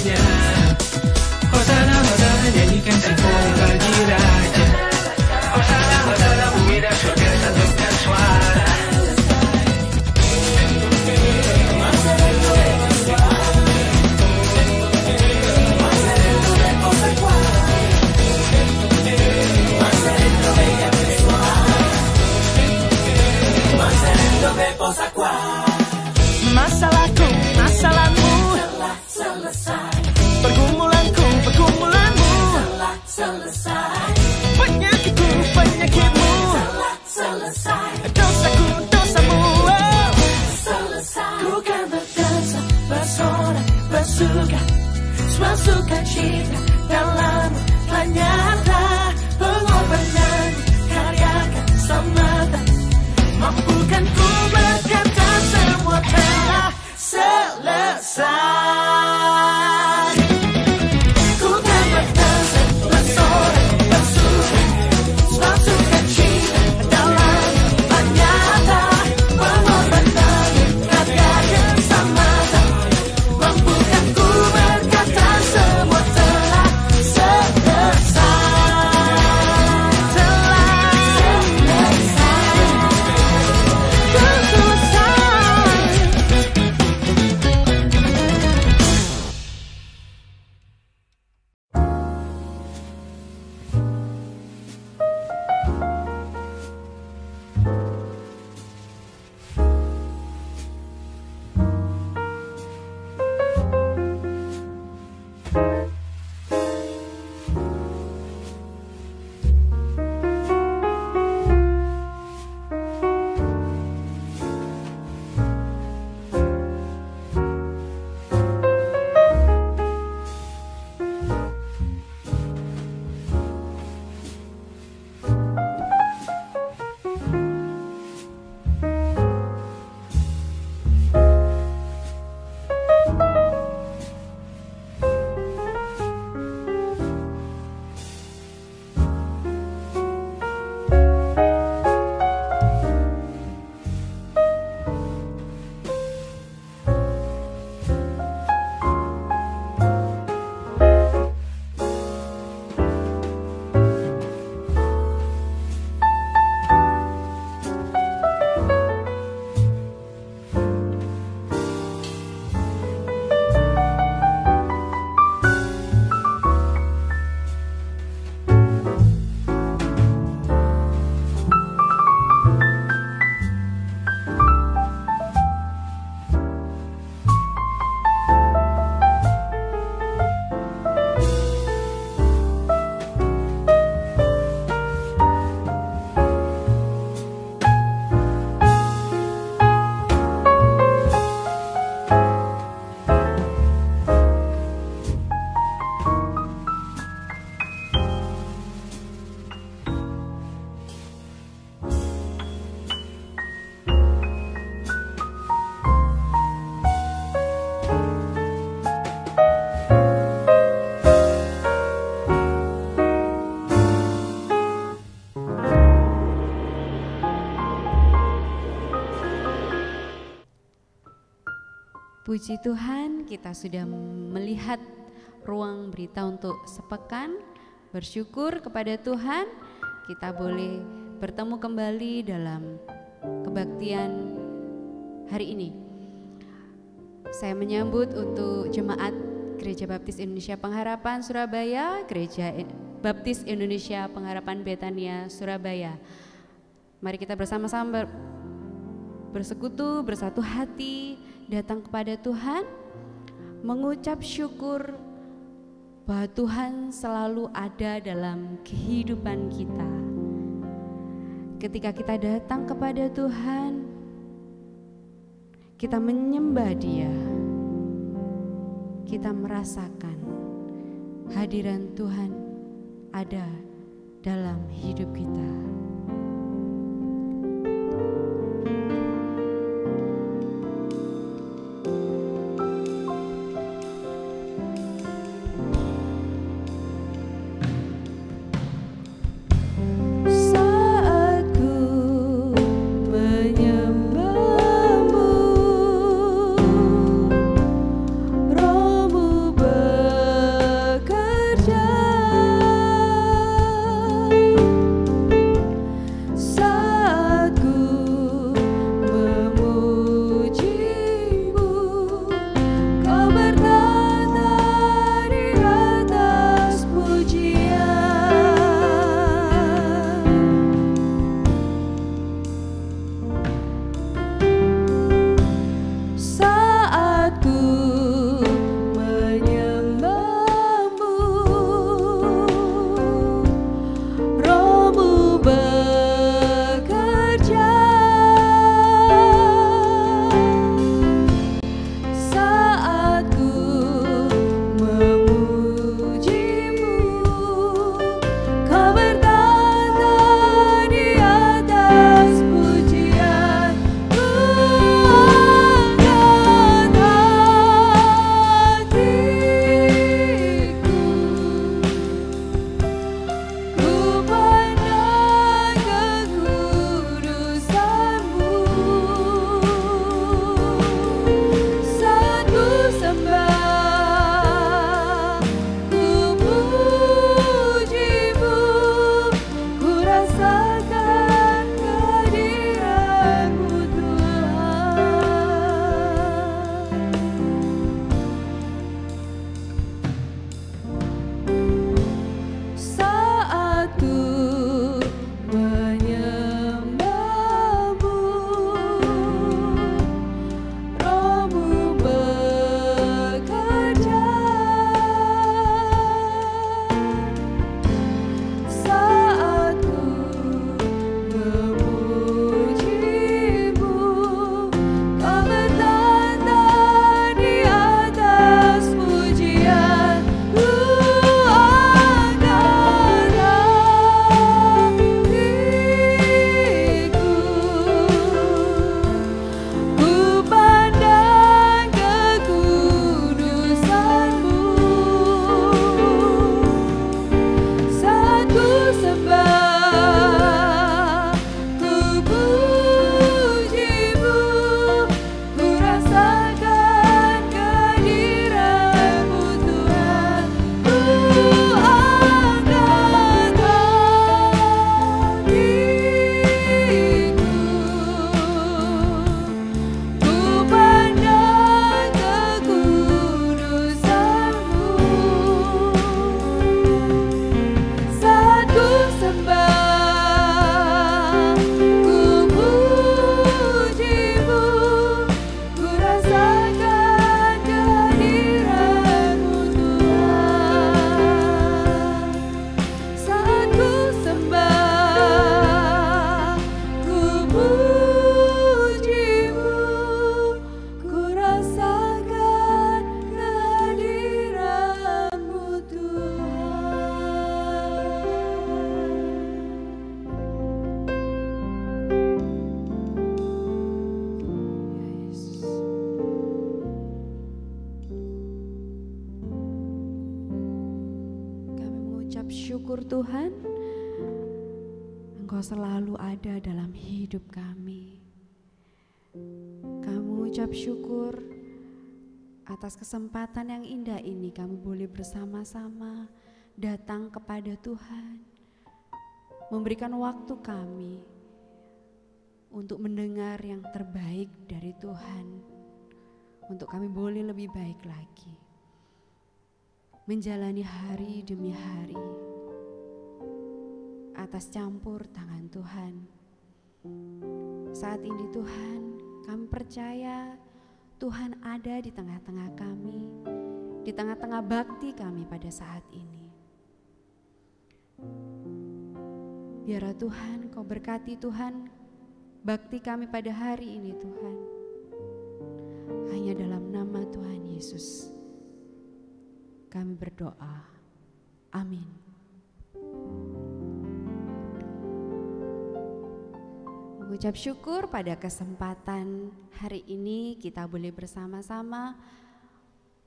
hidupnya. Hosana, Hosana, nyanyikan syukur bagi Raja. Hosana, Hosana, bumi dan surga satukan suara. Masalahku, masalahmu telah selesai. Pergumulanku, pergumulanmu Telah selesai. Penyakitku, penyakitmu Telah selesai. Dosaku, dosamu Selesai. Ku kan berdosa, bersorak, bersuka, suka cita dalam ternyata pengorbanan karyakan semata. Mampukan ku berkata semua telah selesai. Ku kan berdosa, bersorak, bersuka, suka cita dalam ternyata pengorbanan karyakan semata. Mampukan ku berkata semua telah selesai. Puji Tuhan, kita sudah melihat ruang berita untuk sepekan. Bersyukur kepada Tuhan, kita boleh bertemu kembali dalam kebaktian hari ini. Saya menyambut untuk jemaat Gereja Baptis Indonesia Pengharapan Surabaya, Gereja Baptis Indonesia Pengharapan Betania Surabaya. Mari kita bersama-sama bersekutu, bersatu hati, datang kepada Tuhan, mengucap syukur bahwa Tuhan selalu ada dalam kehidupan kita. Ketika kita datang kepada Tuhan, kita menyembah Dia, kita merasakan hadiran Tuhan ada dalam hidup kita. Rohmu syukur Tuhan, Engkau selalu ada dalam hidup kami. Kami ucap syukur atas kesempatan yang indah ini, kami boleh bersama-sama datang kepada Tuhan, memberikan waktu kami untuk mendengar yang terbaik dari Tuhan, untuk kami boleh lebih baik lagi menjalani hari demi hari atas campur tangan Tuhan. Saat ini Tuhan, kami percaya Tuhan ada di tengah-tengah kami, di tengah-tengah bakti kami pada saat ini. Biarlah Tuhan Kau berkati Tuhan bakti kami pada hari ini Tuhan. Hanya dalam nama Tuhan Yesus kami berdoa. Amin. Mengucap syukur pada kesempatan hari ini kita boleh bersama-sama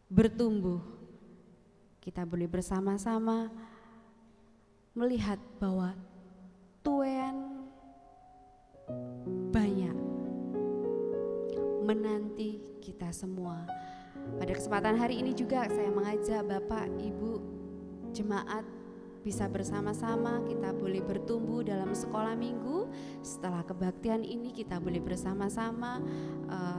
bertumbuh. Kita boleh bersama-sama melihat bahwa Tuhan banyak menanti kita semua. Pada kesempatan hari ini juga saya mengajak Bapak, Ibu, jemaat bisa bersama-sama kita boleh bertumbuh dalam sekolah minggu. Setelah kebaktian ini kita boleh bersama-sama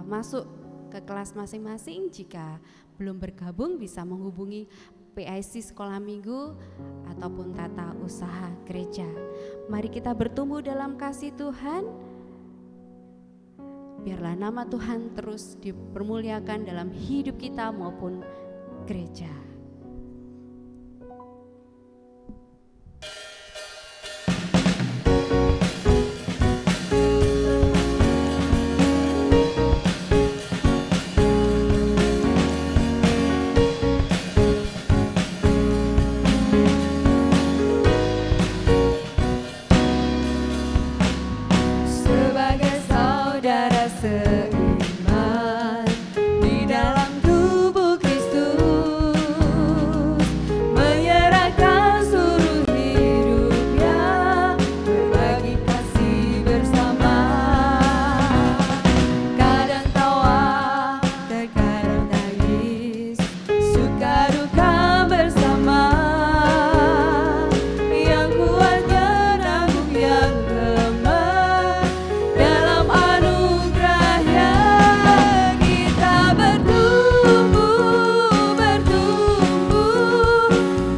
masuk ke kelas masing-masing. Jika belum bergabung bisa menghubungi PIC sekolah minggu ataupun tata usaha gereja. Mari kita bertumbuh dalam kasih Tuhan. Biarlah nama Tuhan terus dipermuliakan dalam hidup kita maupun gereja. Seiman di dalam tubuh Kristus, menyerahkan seluruh hidupnya, berbagi kasih bersama. Kadang tawa, terkadang tangis, suka duka bersama. Yang kuatnya nanggung yang lemah, dalam anugerahnya kita bertumbuh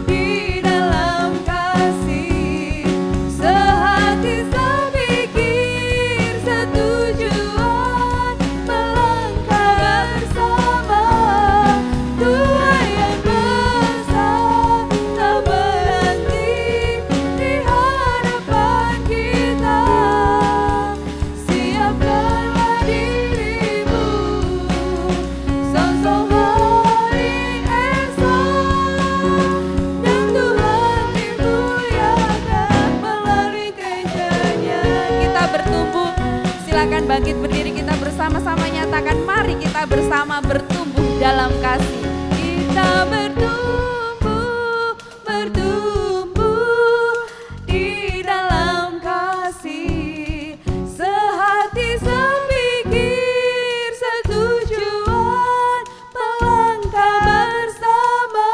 di dalam kasih. Sehati sepikir, setujuan, melangkah bersama. Tuhan yang besar tak berhenti di hadapan kita. Siapkanlah dirimu, sosok hari esok, dan Tuhan dimuliakan melalui gerejanya. Kita bertumbuh, silakan bangkit berdiri, kita bersama-sama nyatakan, mari kita bersama bertumbuh dalam kasih. Kita bertumbuh di dalam kasih. Sehati sepikir, setujuan, melangkah bersama.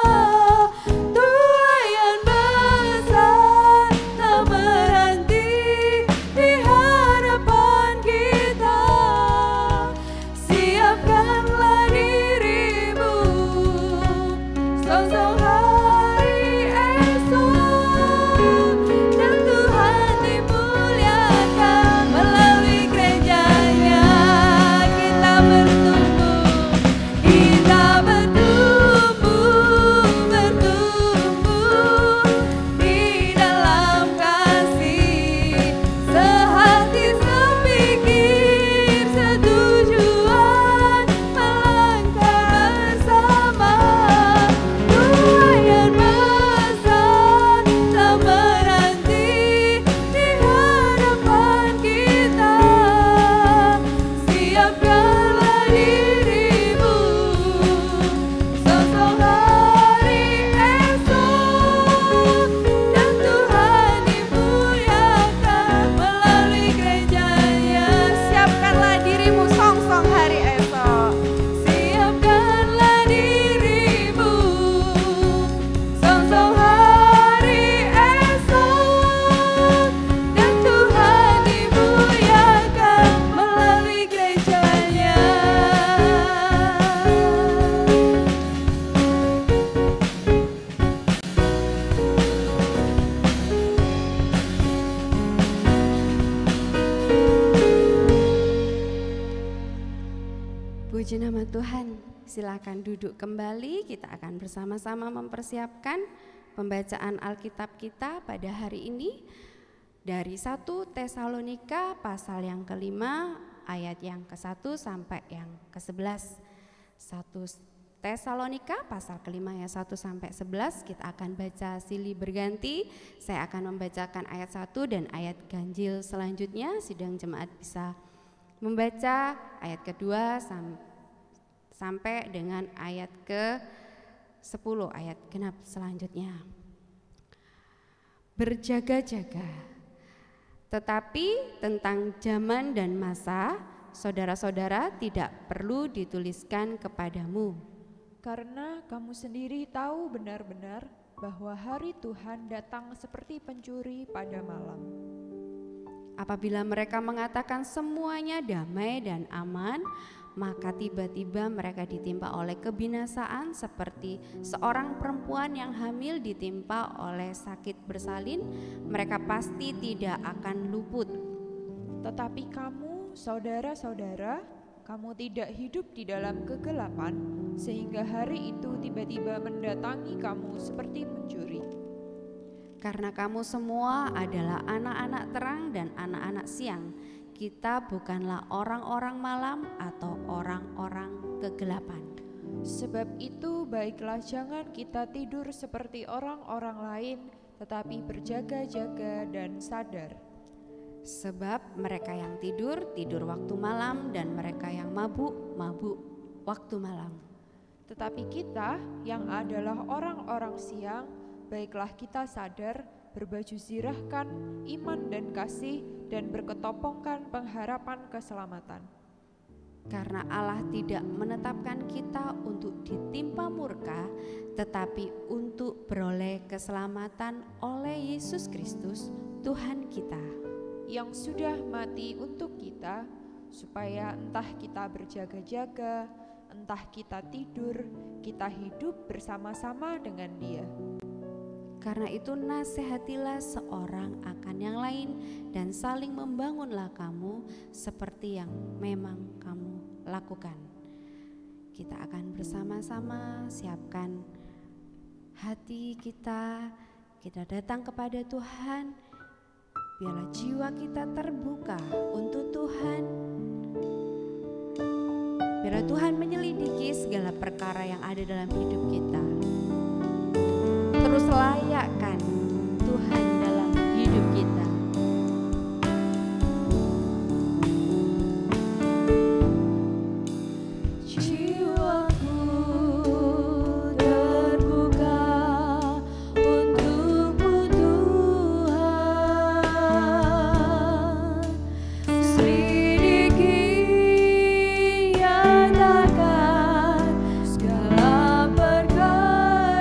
Tuhan yang besar tak berhenti di hadapan kita. Siapkanlah dirimu, sosok hari esok, dan Tuhan dimuliakan melalui gerejanya. Kita bertumbuh di dalam kasih. Sehati sepikir, setujuan, melangkah bersama. Tuhan Puji nama Tuhan, silakan duduk kembali. Kita akan bersama-sama mempersiapkan pembacaan Alkitab kita pada hari ini dari 1 Tesalonika pasal yang kelima ayat yang ke-1 sampai yang ke-11. 1 Tesalonika pasal kelima ayat 1 sampai 11 kita akan baca silih berganti. Saya akan membacakan ayat 1 dan ayat ganjil selanjutnya. Sidang jemaat bisa membaca ayat kedua sampai dengan ayat ke-10, ayat genap selanjutnya. Berjaga-jaga. Tetapi tentang zaman dan masa, saudara-saudara tidak perlu dituliskan kepadamu. Karena kamu sendiri tahu benar-benar bahwa hari Tuhan datang seperti pencuri pada malam. Apabila mereka mengatakan semuanya damai dan aman, maka tiba-tiba mereka ditimpa oleh kebinasaan seperti seorang perempuan yang hamil ditimpa oleh sakit bersalin. Mereka pasti tidak akan luput. Tetapi kamu, saudara-saudara, kamu tidak hidup di dalam kegelapan, sehingga hari itu tiba-tiba mendatangi kamu seperti pencuri. Karena kamu semua adalah anak-anak terang dan anak-anak siang. Kita bukanlah orang-orang malam atau orang-orang kegelapan. Sebab itu baiklah jangan kita tidur seperti orang-orang lain, tetapi berjaga-jaga dan sadar. Sebab mereka yang tidur, tidur waktu malam, dan mereka yang mabuk, mabuk waktu malam. Tetapi kita yang adalah orang-orang siang, baiklah kita sadar, berbaju zirahkan iman dan kasih, dan berketopongkan pengharapan keselamatan. Karena Allah tidak menetapkan kita untuk ditimpa murka, tetapi untuk beroleh keselamatan oleh Yesus Kristus, Tuhan kita. Yang sudah mati untuk kita, supaya entah kita berjaga-jaga, entah kita tidur, kita hidup bersama-sama dengan Dia. Karena itu nasihatilah seorang akan yang lain dan saling membangunlah kamu seperti yang memang kamu lakukan. Kita akan bersama-sama siapkan hati kita datang kepada Tuhan. Biarlah jiwa kita terbuka untuk Tuhan. Biarlah Tuhan menyelidiki segala perkara yang ada dalam hidup kita. Terus layakkan Tuhan dalam hidup kita. Jiwaku terbuka untukmu Tuhan. Selidiki, nyatakan segala perkara.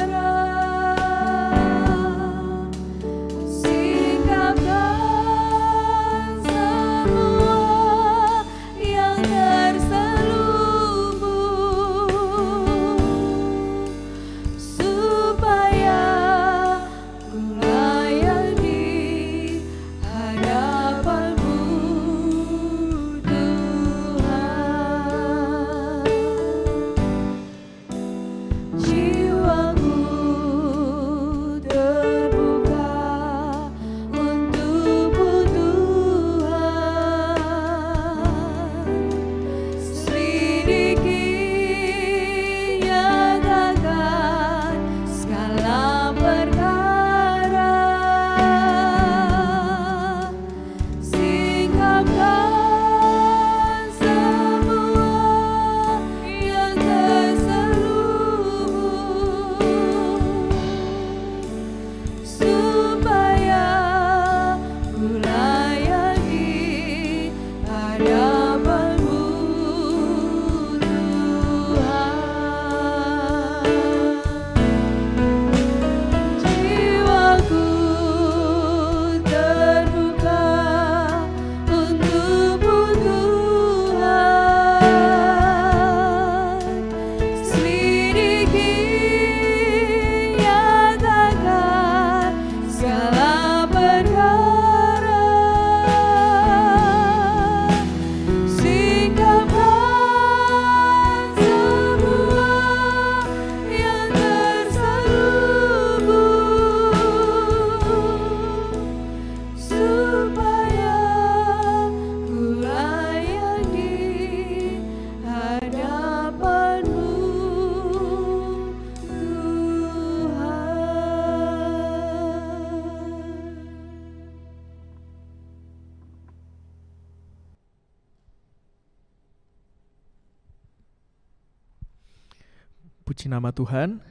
Puji nama Tuhan.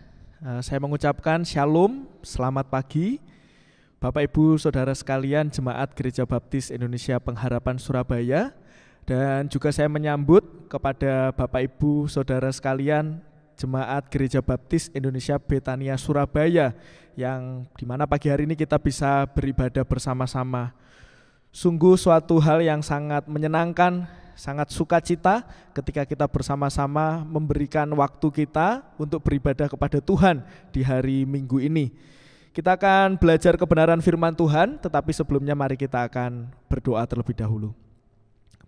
Saya mengucapkan shalom, selamat pagi. Bapak Ibu Saudara sekalian Jemaat Gereja Baptis Indonesia Pengharapan Surabaya. Dan juga saya menyambut kepada Bapak Ibu Saudara sekalian Jemaat Gereja Baptis Indonesia Betania Surabaya, yang dimana pagi hari ini kita bisa beribadah bersama-sama. Sungguh suatu hal yang sangat menyenangkan, sangat sukacita ketika kita bersama-sama memberikan waktu kita untuk beribadah kepada Tuhan di hari Minggu ini. Kita akan belajar kebenaran firman Tuhan, tetapi sebelumnya mari kita akan berdoa terlebih dahulu.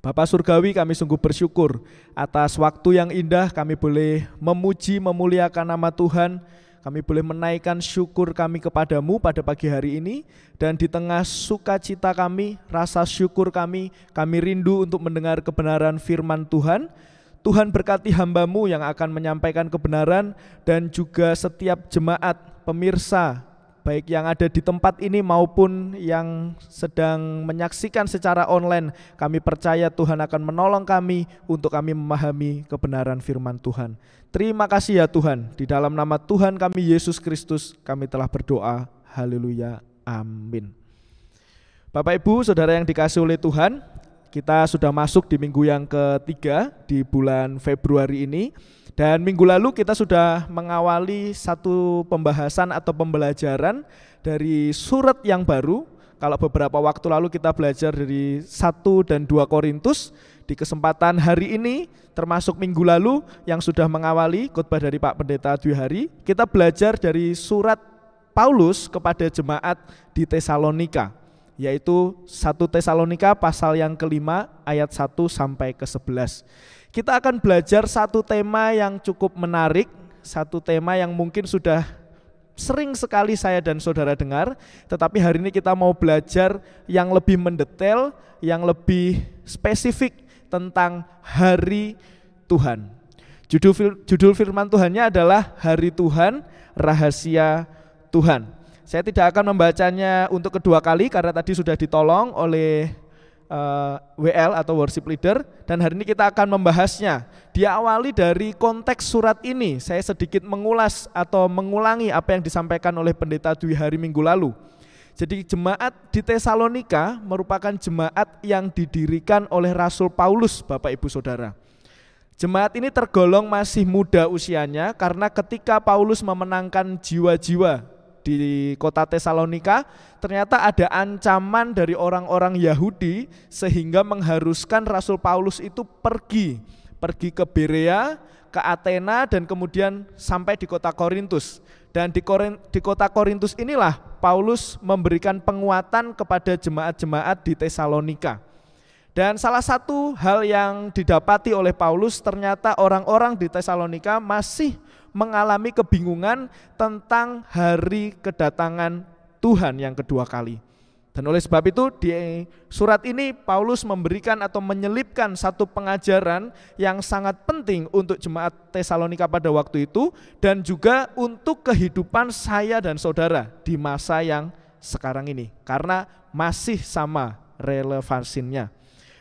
Bapa Surgawi, kami sungguh bersyukur atas waktu yang indah kami boleh memuji, memuliakan nama Tuhan. Kami boleh menaikkan syukur kami kepadamu pada pagi hari ini. Dan di tengah sukacita kami, rasa syukur kami rindu untuk mendengar kebenaran firman Tuhan. Tuhan berkati hamba-Mu yang akan menyampaikan kebenaran, dan juga setiap jemaat pemirsa, baik yang ada di tempat ini maupun yang sedang menyaksikan secara online. Kami percaya Tuhan akan menolong kami untuk kami memahami kebenaran firman Tuhan. Terima kasih ya Tuhan, di dalam nama Tuhan kami Yesus Kristus kami telah berdoa. Haleluya, amin. Bapak Ibu Saudara yang dikasihi oleh Tuhan, kita sudah masuk di minggu yang ketiga di bulan Februari ini. Dan minggu lalu kita sudah mengawali satu pembahasan atau pembelajaran dari surat yang baru. Kalau beberapa waktu lalu kita belajar dari 1 dan 2 Korintus, di kesempatan hari ini termasuk minggu lalu yang sudah mengawali khotbah dari Pak Pendeta Dwi Hari, kita belajar dari surat Paulus kepada jemaat di Tesalonika, yaitu 1 Tesalonika pasal yang kelima ayat 1 sampai ke 11. Kita akan belajar satu tema yang cukup menarik, satu tema yang mungkin sudah sering sekali saya dan saudara dengar, tetapi hari ini kita mau belajar yang lebih mendetail, yang lebih spesifik tentang hari Tuhan. Judul firman Tuhannya adalah Hari Tuhan, Rahasia Tuhan. Saya tidak akan membacanya untuk kedua kali karena tadi sudah ditolong oleh WL atau worship leader, dan hari ini kita akan membahasnya. Diawali dari konteks surat ini, saya sedikit mengulas atau mengulangi apa yang disampaikan oleh Pendeta Dwi Hari minggu lalu. Jadi jemaat di Tesalonika merupakan jemaat yang didirikan oleh Rasul Paulus, Bapak Ibu Saudara. Jemaat ini tergolong masih muda usianya karena ketika Paulus memenangkan jiwa-jiwa di kota Tesalonika, ternyata ada ancaman dari orang-orang Yahudi sehingga mengharuskan Rasul Paulus itu pergi ke Berea, ke Athena, dan kemudian sampai di kota Korintus. Dan di kota Korintus inilah Paulus memberikan penguatan kepada jemaat-jemaat di Tesalonika. Dan salah satu hal yang didapati oleh Paulus, ternyata orang-orang di Tesalonika masih mengalami kebingungan tentang hari kedatangan Tuhan yang kedua kali. Dan oleh sebab itu di surat ini Paulus memberikan atau menyelipkan satu pengajaran yang sangat penting untuk jemaat Tesalonika pada waktu itu, dan juga untuk kehidupan saya dan saudara di masa yang sekarang ini, karena masih sama relevansinya.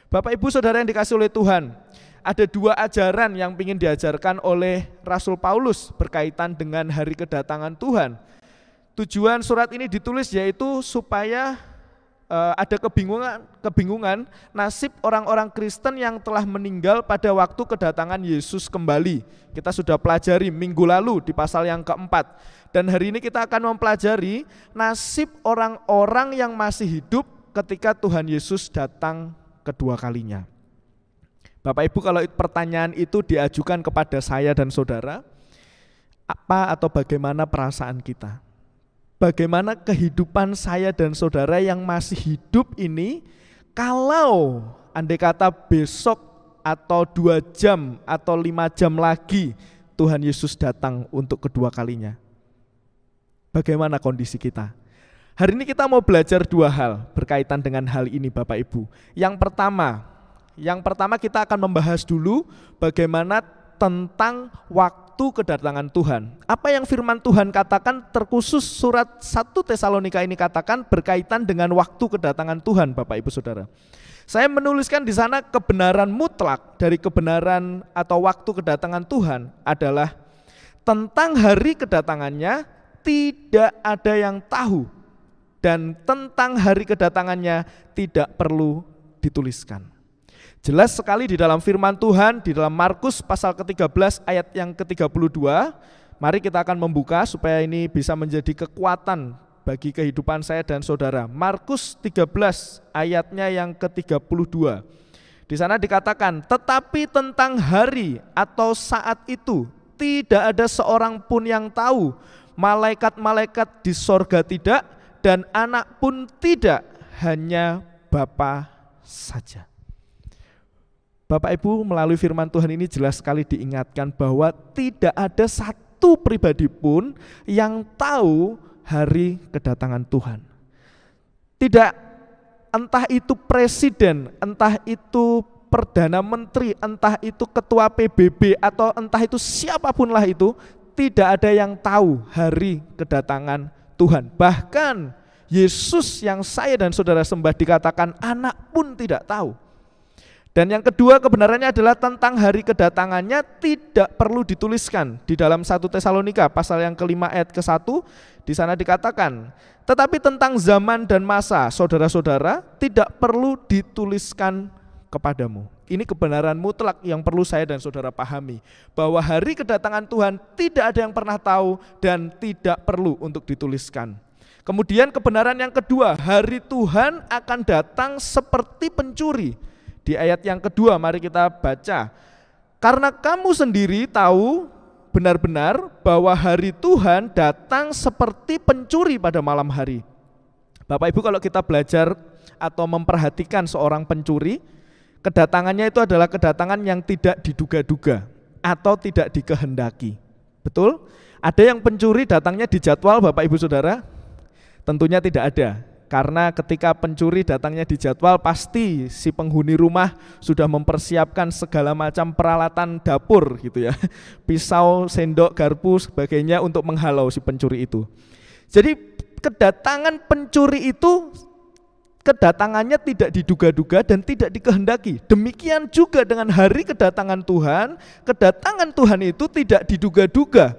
Bapak Ibu Saudara yang dikasihi oleh Tuhan, ada dua ajaran yang ingin diajarkan oleh Rasul Paulus berkaitan dengan hari kedatangan Tuhan. Tujuan surat ini ditulis yaitu supaya ada kebingungan nasib orang-orang Kristen yang telah meninggal pada waktu kedatangan Yesus kembali. Kita sudah pelajari minggu lalu di pasal yang keempat. Dan hari ini kita akan mempelajari nasib orang-orang yang masih hidup ketika Tuhan Yesus datang kedua kalinya. Bapak Ibu, kalau pertanyaan itu diajukan kepada saya dan saudara, apa atau bagaimana perasaan kita? Bagaimana kehidupan saya dan saudara yang masih hidup ini kalau andai kata besok atau 2 jam atau 5 jam lagi Tuhan Yesus datang untuk kedua kalinya? Bagaimana kondisi kita? Hari ini kita mau belajar dua hal berkaitan dengan hal ini Bapak Ibu. Yang pertama kita akan membahas dulu bagaimana tentang waktu kedatangan Tuhan. Apa yang firman Tuhan katakan, terkhusus surat 1 Tesalonika ini katakan berkaitan dengan waktu kedatangan Tuhan Bapak Ibu Saudara. Saya menuliskan di sana kebenaran mutlak dari kebenaran atau waktu kedatangan Tuhan adalah Tentang hari kedatangannya tidak ada yang tahu, dan tentang hari kedatangannya tidak perlu dituliskan. Jelas sekali di dalam firman Tuhan di dalam Markus pasal ke-13 ayat yang ke-32. Mari kita akan membuka supaya ini bisa menjadi kekuatan bagi kehidupan saya dan saudara. Markus 13 ayatnya yang ke-32. Di sana dikatakan, tetapi tentang hari atau saat itu tidak ada seorang pun yang tahu, malaikat-malaikat di sorga tidak, dan anak pun tidak, hanya Bapa saja. Bapak Ibu, melalui firman Tuhan ini jelas sekali diingatkan bahwa tidak ada satu pribadi pun yang tahu hari kedatangan Tuhan. Tidak, entah itu presiden, entah itu perdana menteri, entah itu ketua PBB, atau entah itu siapapun lah itu, tidak ada yang tahu hari kedatangan Tuhan. Bahkan Yesus yang saya dan saudara sembah dikatakan anak pun tidak tahu. Dan yang kedua kebenarannya adalah tentang hari kedatangannya tidak perlu dituliskan. Di dalam 1 Tesalonika pasal yang ke-5 ayat ke-1 di sana dikatakan, tetapi tentang zaman dan masa saudara-saudara tidak perlu dituliskan kepadamu. Ini kebenaran mutlak yang perlu saya dan saudara pahami, bahwa hari kedatangan Tuhan tidak ada yang pernah tahu dan tidak perlu untuk dituliskan. Kemudian kebenaran yang kedua, hari Tuhan akan datang seperti pencuri. Di ayat yang kedua mari kita baca. Karena kamu sendiri tahu benar-benar bahwa hari Tuhan datang seperti pencuri pada malam hari. Bapak Ibu, kalau kita belajar atau memperhatikan seorang pencuri, kedatangannya itu adalah kedatangan yang tidak diduga-duga atau tidak dikehendaki. Betul? Ada yang pencuri datangnya di jadwal Bapak Ibu Saudara? Tentunya tidak ada. Karena ketika pencuri datangnya di jadwal, pasti si penghuni rumah sudah mempersiapkan segala macam peralatan dapur gitu ya. Pisau, sendok, garpu, sebagainya untuk menghalau si pencuri itu. Jadi kedatangan pencuri itu kedatangannya tidak diduga-duga dan tidak dikehendaki. Demikian juga dengan hari kedatangan Tuhan itu tidak diduga-duga.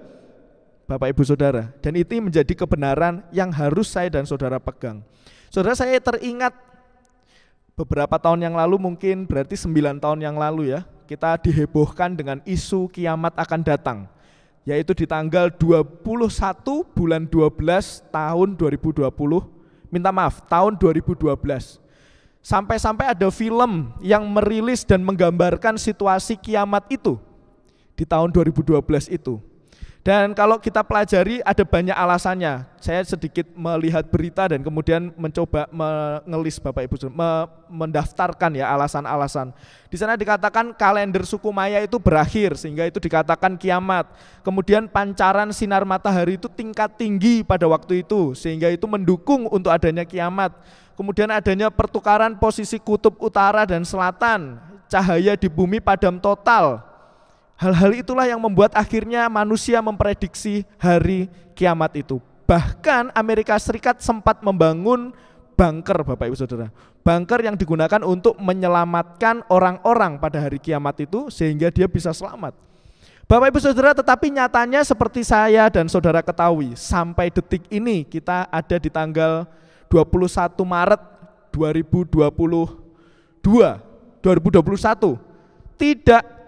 Bapak Ibu Saudara, dan itu menjadi kebenaran yang harus saya dan saudara pegang. Saudara, saya teringat beberapa tahun yang lalu, mungkin berarti 9 tahun yang lalu ya, kita dihebohkan dengan isu kiamat akan datang, yaitu di tanggal 21 bulan 12 tahun 2020, tahun 2012. Sampai-sampai ada film yang merilis dan menggambarkan situasi kiamat itu di tahun 2012 itu. Dan kalau kita pelajari ada banyak alasannya. Saya sedikit melihat berita dan kemudian mencoba mengelis Bapak Ibu, mendaftarkan ya alasan-alasan. Di sana dikatakan kalender suku Maya itu berakhir sehingga itu dikatakan kiamat. Kemudian pancaran sinar matahari itu tingkat tinggi pada waktu itu sehingga itu mendukung untuk adanya kiamat. Kemudian adanya pertukaran posisi kutub utara dan selatan, cahaya di bumi padam total. Hal-hal itulah yang membuat akhirnya manusia memprediksi hari kiamat itu. Bahkan Amerika Serikat sempat membangun bunker Bapak Ibu Saudara. Bunker yang digunakan untuk menyelamatkan orang-orang pada hari kiamat itu sehingga dia bisa selamat. Bapak Ibu Saudara, tetapi nyatanya seperti saya dan saudara ketahui, sampai detik ini kita ada di tanggal 21 Maret 2021. Tidak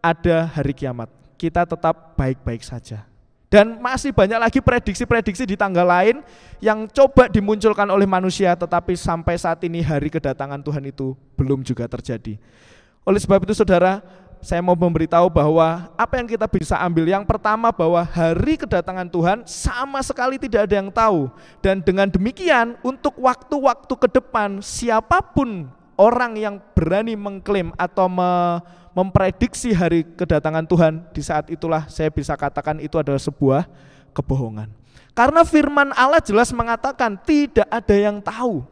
ada hari kiamat, kita tetap baik-baik saja. Dan masih banyak lagi prediksi-prediksi di tanggal lain yang coba dimunculkan oleh manusia, tetapi sampai saat ini hari kedatangan Tuhan itu belum juga terjadi. Oleh sebab itu saudara, saya mau memberitahu bahwa apa yang kita bisa ambil, yang pertama bahwa hari kedatangan Tuhan sama sekali tidak ada yang tahu. Dan dengan demikian untuk waktu-waktu ke depan, siapapun orang yang berani mengklaim atau memprediksi hari kedatangan Tuhan, di saat itulah saya bisa katakan itu adalah sebuah kebohongan. Karena firman Allah jelas mengatakan tidak ada yang tahu.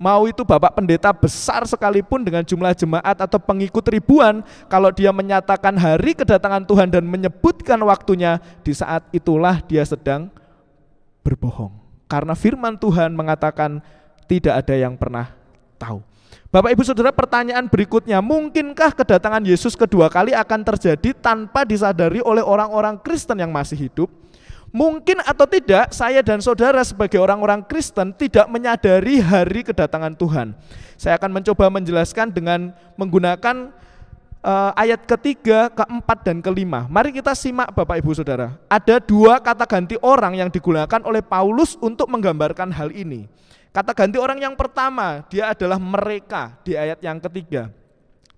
Mau itu Bapak Pendeta besar sekalipun dengan jumlah jemaat atau pengikut ribuan, kalau dia menyatakan hari kedatangan Tuhan dan menyebutkan waktunya, di saat itulah dia sedang berbohong. Karena firman Tuhan mengatakan tidak ada yang pernah tahu. Bapak Ibu Saudara, pertanyaan berikutnya, mungkinkah kedatangan Yesus kedua kali akan terjadi tanpa disadari oleh orang-orang Kristen yang masih hidup? Mungkin atau tidak, saya dan saudara sebagai orang-orang Kristen tidak menyadari hari kedatangan Tuhan. Saya akan mencoba menjelaskan dengan menggunakan ayat ketiga, keempat, dan kelima. Mari kita simak Bapak Ibu Saudara. Ada dua kata ganti orang yang digunakan oleh Paulus untuk menggambarkan hal ini. Kata ganti orang yang pertama, dia adalah mereka di ayat yang ketiga.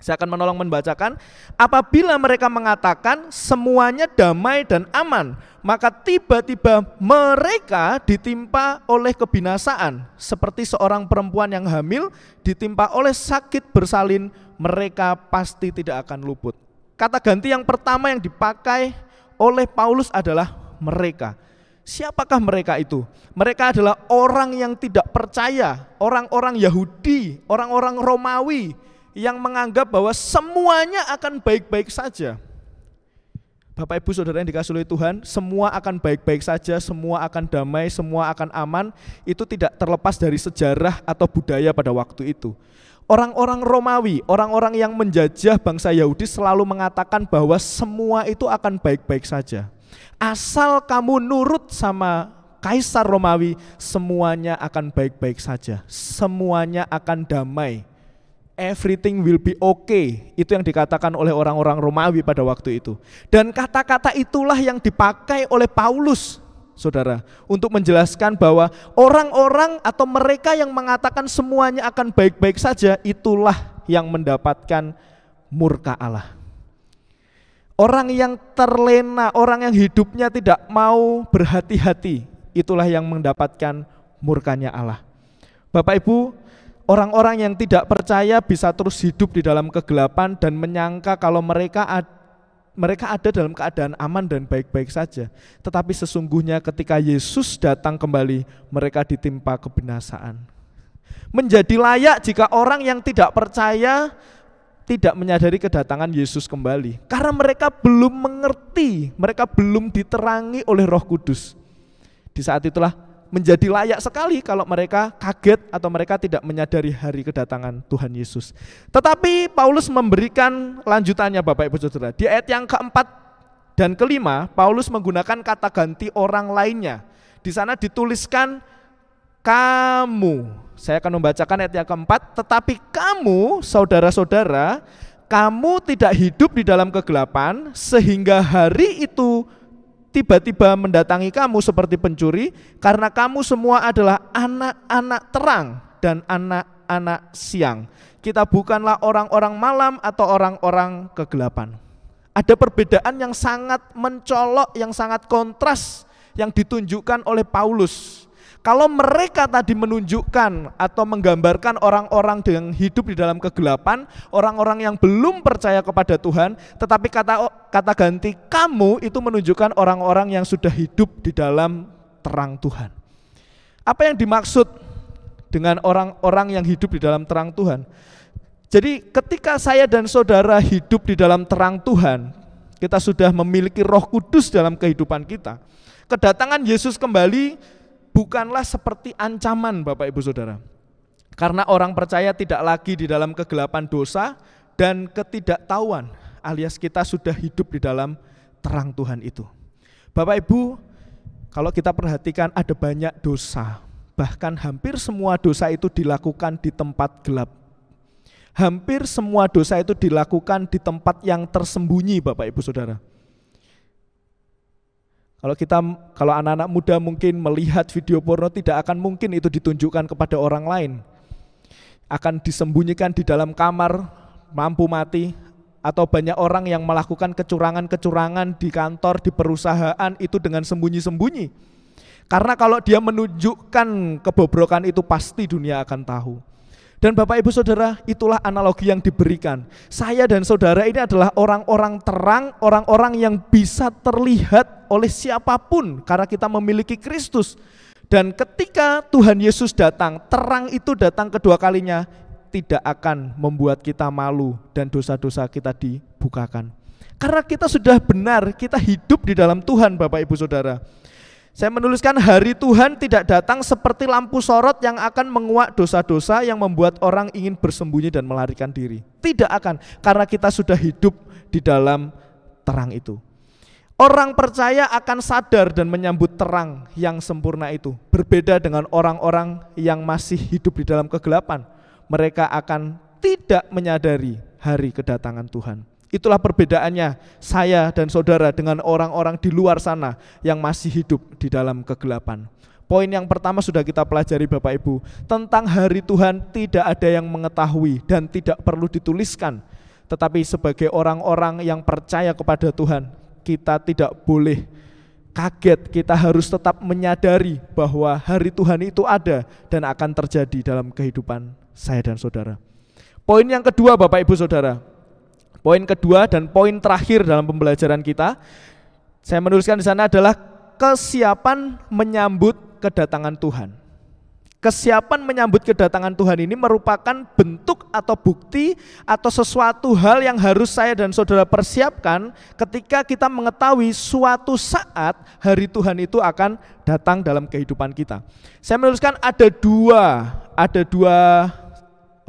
Saya akan menolong membacakan. Apabila mereka mengatakan semuanya damai dan aman, maka tiba-tiba mereka ditimpa oleh kebinasaan. Seperti seorang perempuan yang hamil ditimpa oleh sakit bersalin, mereka pasti tidak akan luput. Kata ganti yang pertama yang dipakai oleh Paulus adalah mereka. Siapakah mereka itu? Mereka adalah orang yang tidak percaya, orang-orang Yahudi, orang-orang Romawi yang menganggap bahwa semuanya akan baik-baik saja. Bapak Ibu Saudara yang dikasihi oleh Tuhan, semua akan baik-baik saja, semua akan damai, semua akan aman. Itu tidak terlepas dari sejarah atau budaya pada waktu itu. Orang-orang Romawi, orang-orang yang menjajah bangsa Yahudi selalu mengatakan bahwa semua itu akan baik-baik saja. Asal kamu nurut sama Kaisar Romawi, semuanya akan baik-baik saja. Semuanya akan damai. Everything will be okay. Itu yang dikatakan oleh orang-orang Romawi pada waktu itu. Dan kata-kata itulah yang dipakai oleh Paulus, saudara, untuk menjelaskan bahwa orang-orang atau mereka yang mengatakan semuanya akan baik-baik saja, itulah yang mendapatkan murka Allah. Orang yang terlena, orang yang hidupnya tidak mau berhati-hati, itulah yang mendapatkan murkanya Allah. Bapak Ibu, orang-orang yang tidak percaya bisa terus hidup di dalam kegelapan dan menyangka kalau mereka ada dalam keadaan aman dan baik-baik saja. Tetapi sesungguhnya ketika Yesus datang kembali, mereka ditimpa kebinasaan. Menjadi layak jika orang yang tidak percaya tidak menyadari kedatangan Yesus kembali. Karena mereka belum mengerti, mereka belum diterangi oleh Roh Kudus. Di saat itulah menjadi layak sekali kalau mereka kaget atau mereka tidak menyadari hari kedatangan Tuhan Yesus. Tetapi Paulus memberikan lanjutannya Bapak Ibu Saudara. Di ayat yang keempat dan kelima, Paulus menggunakan kata ganti orang lainnya. Di sana dituliskan kamu. Saya akan membacakan ayat yang keempat. Tetapi kamu, saudara-saudara, kamu tidak hidup di dalam kegelapan sehingga hari itu tiba-tiba mendatangi kamu seperti pencuri, karena kamu semua adalah anak-anak terang dan anak-anak siang. Kita bukanlah orang-orang malam atau orang-orang kegelapan. Ada perbedaan yang sangat mencolok, yang sangat kontras yang ditunjukkan oleh Paulus. Kalau mereka tadi menunjukkan atau menggambarkan orang-orang yang hidup di dalam kegelapan, orang-orang yang belum percaya kepada Tuhan, tetapi kata ganti kamu itu menunjukkan orang-orang yang sudah hidup di dalam terang Tuhan. Apa yang dimaksud dengan orang-orang yang hidup di dalam terang Tuhan? Jadi ketika saya dan saudara hidup di dalam terang Tuhan, kita sudah memiliki Roh Kudus dalam kehidupan kita. Kedatangan Yesus kembali bukanlah seperti ancaman Bapak Ibu Saudara. Karena orang percaya tidak lagi di dalam kegelapan dosa dan ketidaktahuan, alias kita sudah hidup di dalam terang Tuhan itu. Bapak Ibu, kalau kita perhatikan ada banyak dosa, bahkan hampir semua dosa itu dilakukan di tempat gelap. Hampir semua dosa itu dilakukan di tempat yang tersembunyi Bapak Ibu Saudara. Kalau anak-anak muda mungkin melihat video porno, tidak akan mungkin itu ditunjukkan kepada orang lain. Akan disembunyikan di dalam kamar, lampu mati, atau banyak orang yang melakukan kecurangan-kecurangan di kantor, di perusahaan itu dengan sembunyi-sembunyi. Karena kalau dia menunjukkan kebobrokan itu pasti dunia akan tahu. Dan Bapak Ibu Saudara, itulah analogi yang diberikan. Saya dan saudara ini adalah orang-orang terang, orang-orang yang bisa terlihat oleh siapapun karena kita memiliki Kristus. Dan ketika Tuhan Yesus datang, terang itu datang kedua kalinya, tidak akan membuat kita malu dan dosa-dosa kita dibukakan. Karena kita sudah benar, kita hidup di dalam Tuhan Bapak Ibu Saudara. Saya menuliskan hari Tuhan tidak datang seperti lampu sorot yang akan menguak dosa-dosa yang membuat orang ingin bersembunyi dan melarikan diri. Tidak akan, karena kita sudah hidup di dalam terang itu. Orang percaya akan sadar dan menyambut terang yang sempurna itu. Berbeda dengan orang-orang yang masih hidup di dalam kegelapan. Mereka akan tidak menyadari hari kedatangan Tuhan. Itulah perbedaannya saya dan saudara dengan orang-orang di luar sana yang masih hidup di dalam kegelapan. Poin yang pertama sudah kita pelajari Bapak Ibu. Tentang hari Tuhan tidak ada yang mengetahui dan tidak perlu dituliskan. Tetapi sebagai orang-orang yang percaya kepada Tuhan, kita tidak boleh kaget, kita harus tetap menyadari bahwa hari Tuhan itu ada dan akan terjadi dalam kehidupan saya dan saudara. Poin yang kedua Bapak Ibu Saudara, poin kedua dan poin terakhir dalam pembelajaran kita, saya menuliskan di sana adalah kesiapan menyambut kedatangan Tuhan. Kesiapan menyambut kedatangan Tuhan ini merupakan bentuk atau bukti atau sesuatu hal yang harus saya dan saudara persiapkan ketika kita mengetahui suatu saat hari Tuhan itu akan datang dalam kehidupan kita. Saya menuliskan ada dua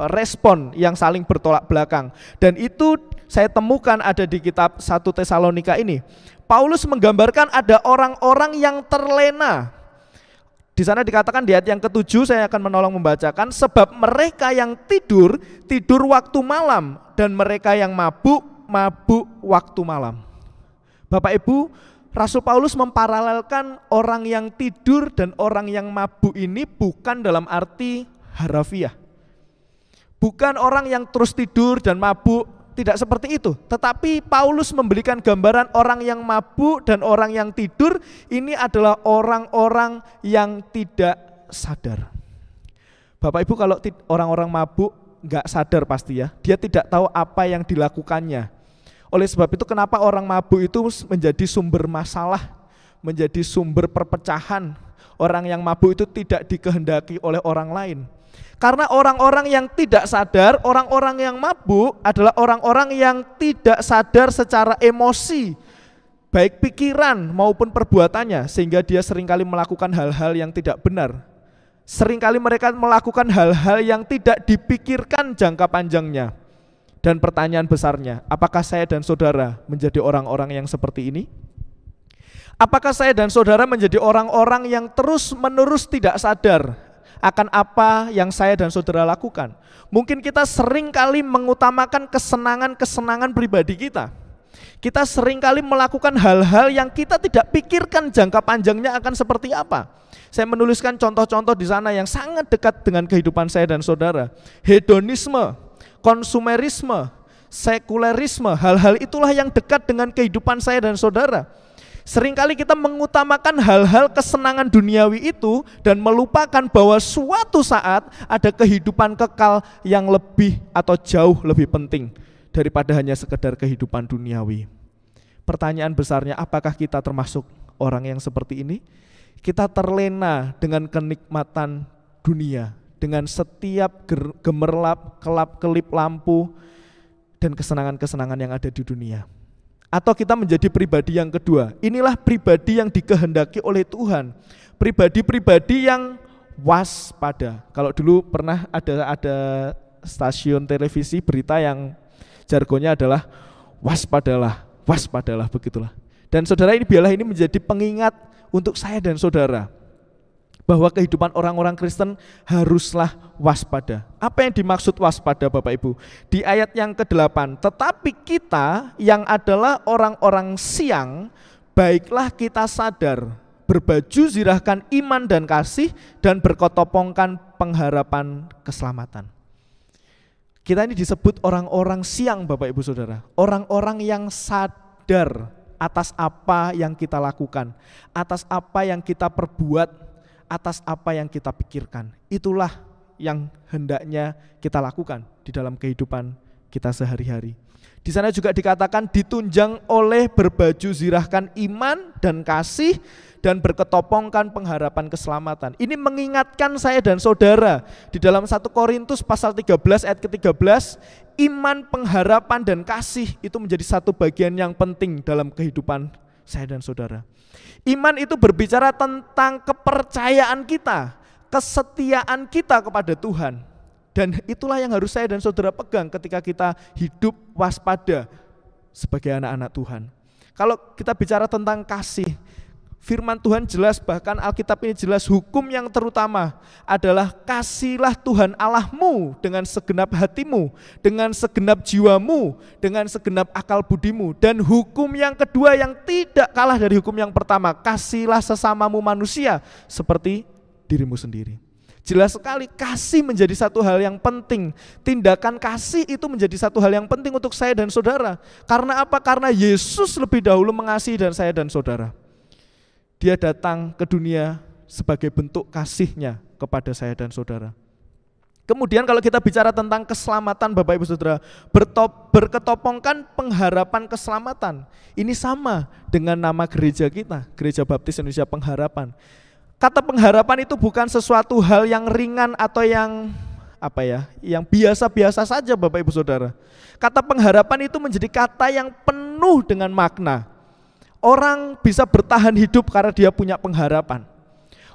respon yang saling bertolak belakang, dan itu saya temukan ada di kitab 1 Tesalonika ini. Paulus menggambarkan ada orang-orang yang terlena. Di sana dikatakan di ayat yang ke-7, saya akan menolong membacakan, sebab mereka yang tidur waktu malam, dan mereka yang mabuk waktu malam. Bapak Ibu, Rasul Paulus memparalelkan orang yang tidur dan orang yang mabuk ini bukan dalam arti harafiah. Bukan orang yang terus tidur dan mabuk, tidak seperti itu. Tetapi Paulus memberikan gambaran orang yang mabuk dan orang yang tidur ini adalah orang-orang yang tidak sadar. Bapak Ibu, kalau orang-orang mabuk nggak sadar pasti ya, dia tidak tahu apa yang dilakukannya. Oleh sebab itu kenapa orang mabuk itu menjadi sumber masalah, menjadi sumber perpecahan. Orang yang mabuk itu tidak dikehendaki oleh orang lain. Karena orang-orang yang tidak sadar, orang-orang yang mabuk adalah orang-orang yang tidak sadar secara emosi, baik pikiran maupun perbuatannya, sehingga dia seringkali melakukan hal-hal yang tidak benar. Seringkali mereka melakukan hal-hal yang tidak dipikirkan jangka panjangnya. Dan pertanyaan besarnya, apakah saya dan saudara menjadi orang-orang yang seperti ini? Apakah saya dan saudara menjadi orang-orang yang terus-menerus tidak sadar akan apa yang saya dan saudara lakukan? Mungkin kita sering kali mengutamakan kesenangan-kesenangan pribadi kita. Kita sering kali melakukan hal-hal yang kita tidak pikirkan jangka panjangnya akan seperti apa. Saya menuliskan contoh-contoh di sana yang sangat dekat dengan kehidupan saya dan saudara. Hedonisme, konsumerisme, sekulerisme, hal-hal itulah yang dekat dengan kehidupan saya dan saudara. Seringkali kita mengutamakan hal-hal kesenangan duniawi itu dan melupakan bahwa suatu saat ada kehidupan kekal yang lebih atau jauh lebih penting daripada hanya sekedar kehidupan duniawi. Pertanyaan besarnya, apakah kita termasuk orang yang seperti ini? Kita terlena dengan kenikmatan dunia, dengan setiap gemerlap, kelap-kelip lampu dan kesenangan-kesenangan yang ada di dunia. Atau kita menjadi pribadi yang kedua. Inilah pribadi yang dikehendaki oleh Tuhan. Pribadi-pribadi yang waspada. Kalau dulu pernah ada stasiun televisi berita yang jargonnya adalah waspadalah, begitulah. Dan saudara, ini biarlah ini menjadi pengingat untuk saya dan saudara bahwa kehidupan orang-orang Kristen haruslah waspada. Apa yang dimaksud waspada Bapak Ibu? Di ayat yang ke-8, tetapi kita yang adalah orang-orang siang, baiklah kita sadar, berbaju zirahkan iman dan kasih, dan berkotopongkan pengharapan keselamatan. Kita ini disebut orang-orang siang Bapak Ibu Saudara, orang-orang yang sadar atas apa yang kita lakukan, atas apa yang kita perbuat, atas apa yang kita pikirkan. Itulah yang hendaknya kita lakukan di dalam kehidupan kita sehari-hari. Di sana juga dikatakan ditunjang oleh berbaju zirahkan iman dan kasih dan berketopongkan pengharapan keselamatan. Ini mengingatkan saya dan saudara di dalam 1 Korintus pasal 13 ayat ke-13, iman, pengharapan dan kasih itu menjadi satu bagian yang penting dalam kehidupan saya dan saudara. Iman itu berbicara tentang kepercayaan kita, kesetiaan kita kepada Tuhan. Dan itulah yang harus saya dan saudara pegang ketika kita hidup waspada sebagai anak-anak Tuhan. Kalau kita bicara tentang kasih, firman Tuhan jelas, bahkan Alkitab ini jelas, hukum yang terutama adalah kasihlah Tuhan Allahmu dengan segenap hatimu, dengan segenap jiwamu, dengan segenap akal budimu. Dan hukum yang kedua yang tidak kalah dari hukum yang pertama, kasihlah sesamamu manusia seperti dirimu sendiri. Jelas sekali kasih menjadi satu hal yang penting. Tindakan kasih itu menjadi satu hal yang penting untuk saya dan saudara. Karena apa? Karena Yesus lebih dahulu mengasihi dan saya dan saudara. Dia datang ke dunia sebagai bentuk kasihnya kepada saya dan saudara. Kemudian kalau kita bicara tentang keselamatan Bapak Ibu Saudara, berketopongkan pengharapan keselamatan. Ini sama dengan nama gereja kita, Gereja Baptis Indonesia Pengharapan. Kata pengharapan itu bukan sesuatu hal yang ringan atau yang yang biasa-biasa saja Bapak Ibu Saudara. Kata pengharapan itu menjadi kata yang penuh dengan makna. Orang bisa bertahan hidup karena dia punya pengharapan.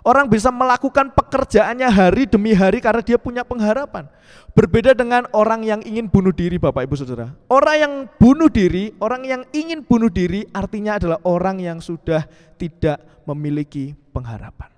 Orang bisa melakukan pekerjaannya hari demi hari karena dia punya pengharapan. Berbeda dengan orang yang ingin bunuh diri Bapak Ibu Saudara. Orang yang bunuh diri, orang yang ingin bunuh diri artinya adalah orang yang sudah tidak memiliki pengharapan.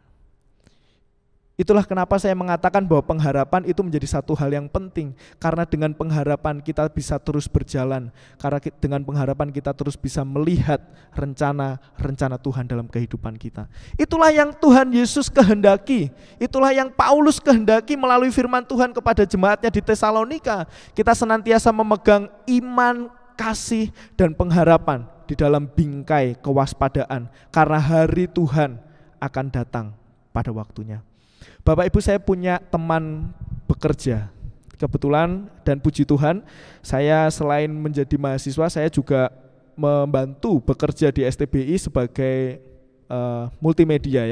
Itulah kenapa saya mengatakan bahwa pengharapan itu menjadi satu hal yang penting. Karena dengan pengharapan kita bisa terus berjalan. Karena dengan pengharapan kita terus bisa melihat rencana Tuhan dalam kehidupan kita. Itulah yang Tuhan Yesus kehendaki. Itulah yang Paulus kehendaki melalui firman Tuhan kepada jemaatnya di Tesalonika. Kita senantiasa memegang iman, kasih, dan pengharapan di dalam bingkai kewaspadaan. Karena hari Tuhan akan datang pada waktunya. Bapak Ibu, saya punya teman bekerja. Kebetulan dan puji Tuhan, saya selain menjadi mahasiswa, saya juga membantu bekerja di STBI sebagai multimedia,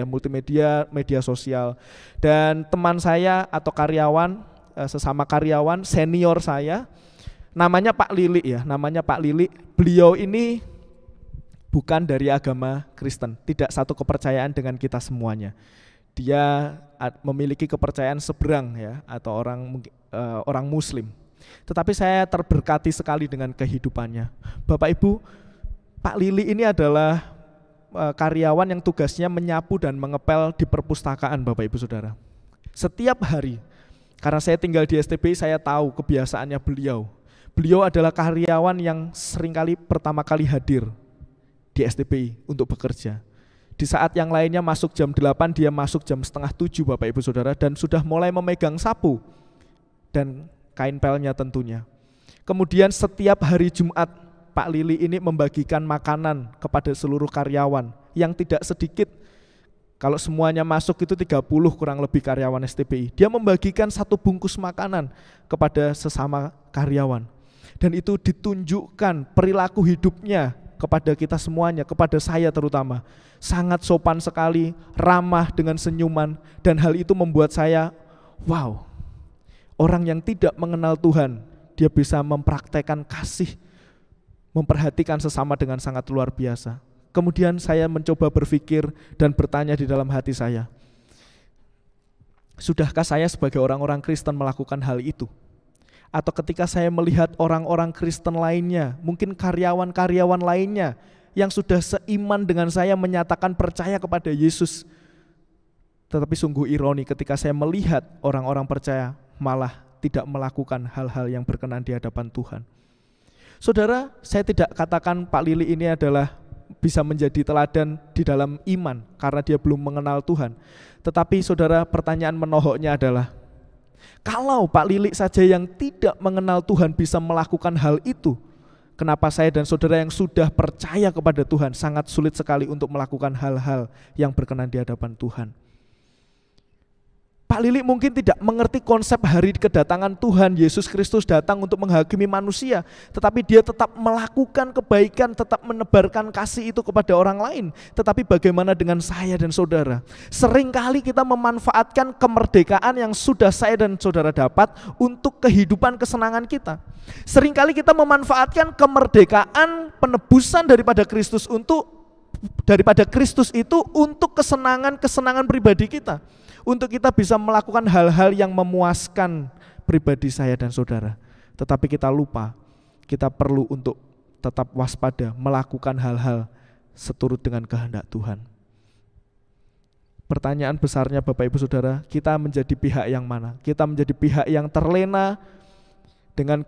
media sosial. Dan teman saya atau karyawan, sesama karyawan senior saya, namanya Pak Lili ya, Beliau ini bukan dari agama Kristen, tidak satu kepercayaan dengan kita semuanya. Dia memiliki kepercayaan seberang ya, atau orang Muslim. Tetapi saya terberkati sekali dengan kehidupannya. Bapak Ibu, Pak Lili ini adalah karyawan yang tugasnya menyapu dan mengepel di perpustakaan Bapak Ibu Saudara. Setiap hari, karena saya tinggal di STBI, saya tahu kebiasaannya beliau. Beliau adalah karyawan yang seringkali pertama kali hadir di STBI untuk bekerja. Di saat yang lainnya masuk jam 8, dia masuk jam 6:30 Bapak Ibu Saudara, dan sudah mulai memegang sapu dan kain pelnya tentunya. Kemudian setiap hari Jumat, Pak Lili ini membagikan makanan kepada seluruh karyawan yang tidak sedikit. Kalau semuanya masuk itu 30 kurang lebih karyawan STBI. Dia membagikan 1 bungkus makanan kepada sesama karyawan. Dan itu ditunjukkan perilaku hidupnya kepada kita semuanya, kepada saya terutama. Sangat sopan sekali, ramah dengan senyuman, dan hal itu membuat saya, wow, orang yang tidak mengenal Tuhan, dia bisa mempraktekkan kasih, memperhatikan sesama dengan sangat luar biasa. Kemudian saya mencoba berpikir dan bertanya di dalam hati saya, sudahkah saya sebagai orang-orang Kristen melakukan hal itu? Atau ketika saya melihat orang-orang Kristen lainnya, mungkin karyawan-karyawan lainnya yang sudah seiman dengan saya menyatakan percaya kepada Yesus. Tetapi sungguh ironi ketika saya melihat orang-orang percaya malah tidak melakukan hal-hal yang berkenan di hadapan Tuhan. Saudara, saya tidak katakan Pak Lili ini adalah bisa menjadi teladan di dalam iman karena dia belum mengenal Tuhan. Tetapi saudara, pertanyaan menohoknya adalah, kalau Pak Lili saja yang tidak mengenal Tuhan bisa melakukan hal itu, kenapa saya dan saudara yang sudah percaya kepada Tuhan sangat sulit sekali untuk melakukan hal-hal yang berkenan di hadapan Tuhan? Pak Lili mungkin tidak mengerti konsep hari kedatangan Tuhan Yesus Kristus datang untuk menghakimi manusia, tetapi dia tetap melakukan kebaikan, tetap menebarkan kasih itu kepada orang lain. Tetapi bagaimana dengan saya dan saudara? Seringkali kita memanfaatkan kemerdekaan yang sudah saya dan saudara dapat untuk kehidupan kesenangan kita. Seringkali kita memanfaatkan kemerdekaan penebusan daripada Kristus untuk daripada Kristus itu untuk kesenangan pribadi kita. Untuk kita bisa melakukan hal-hal yang memuaskan pribadi saya dan saudara. Tetapi kita lupa, kita perlu untuk tetap waspada, melakukan hal-hal seturut dengan kehendak Tuhan. Pertanyaan besarnya Bapak Ibu Saudara, kita menjadi pihak yang mana? Kita menjadi pihak yang terlena dengan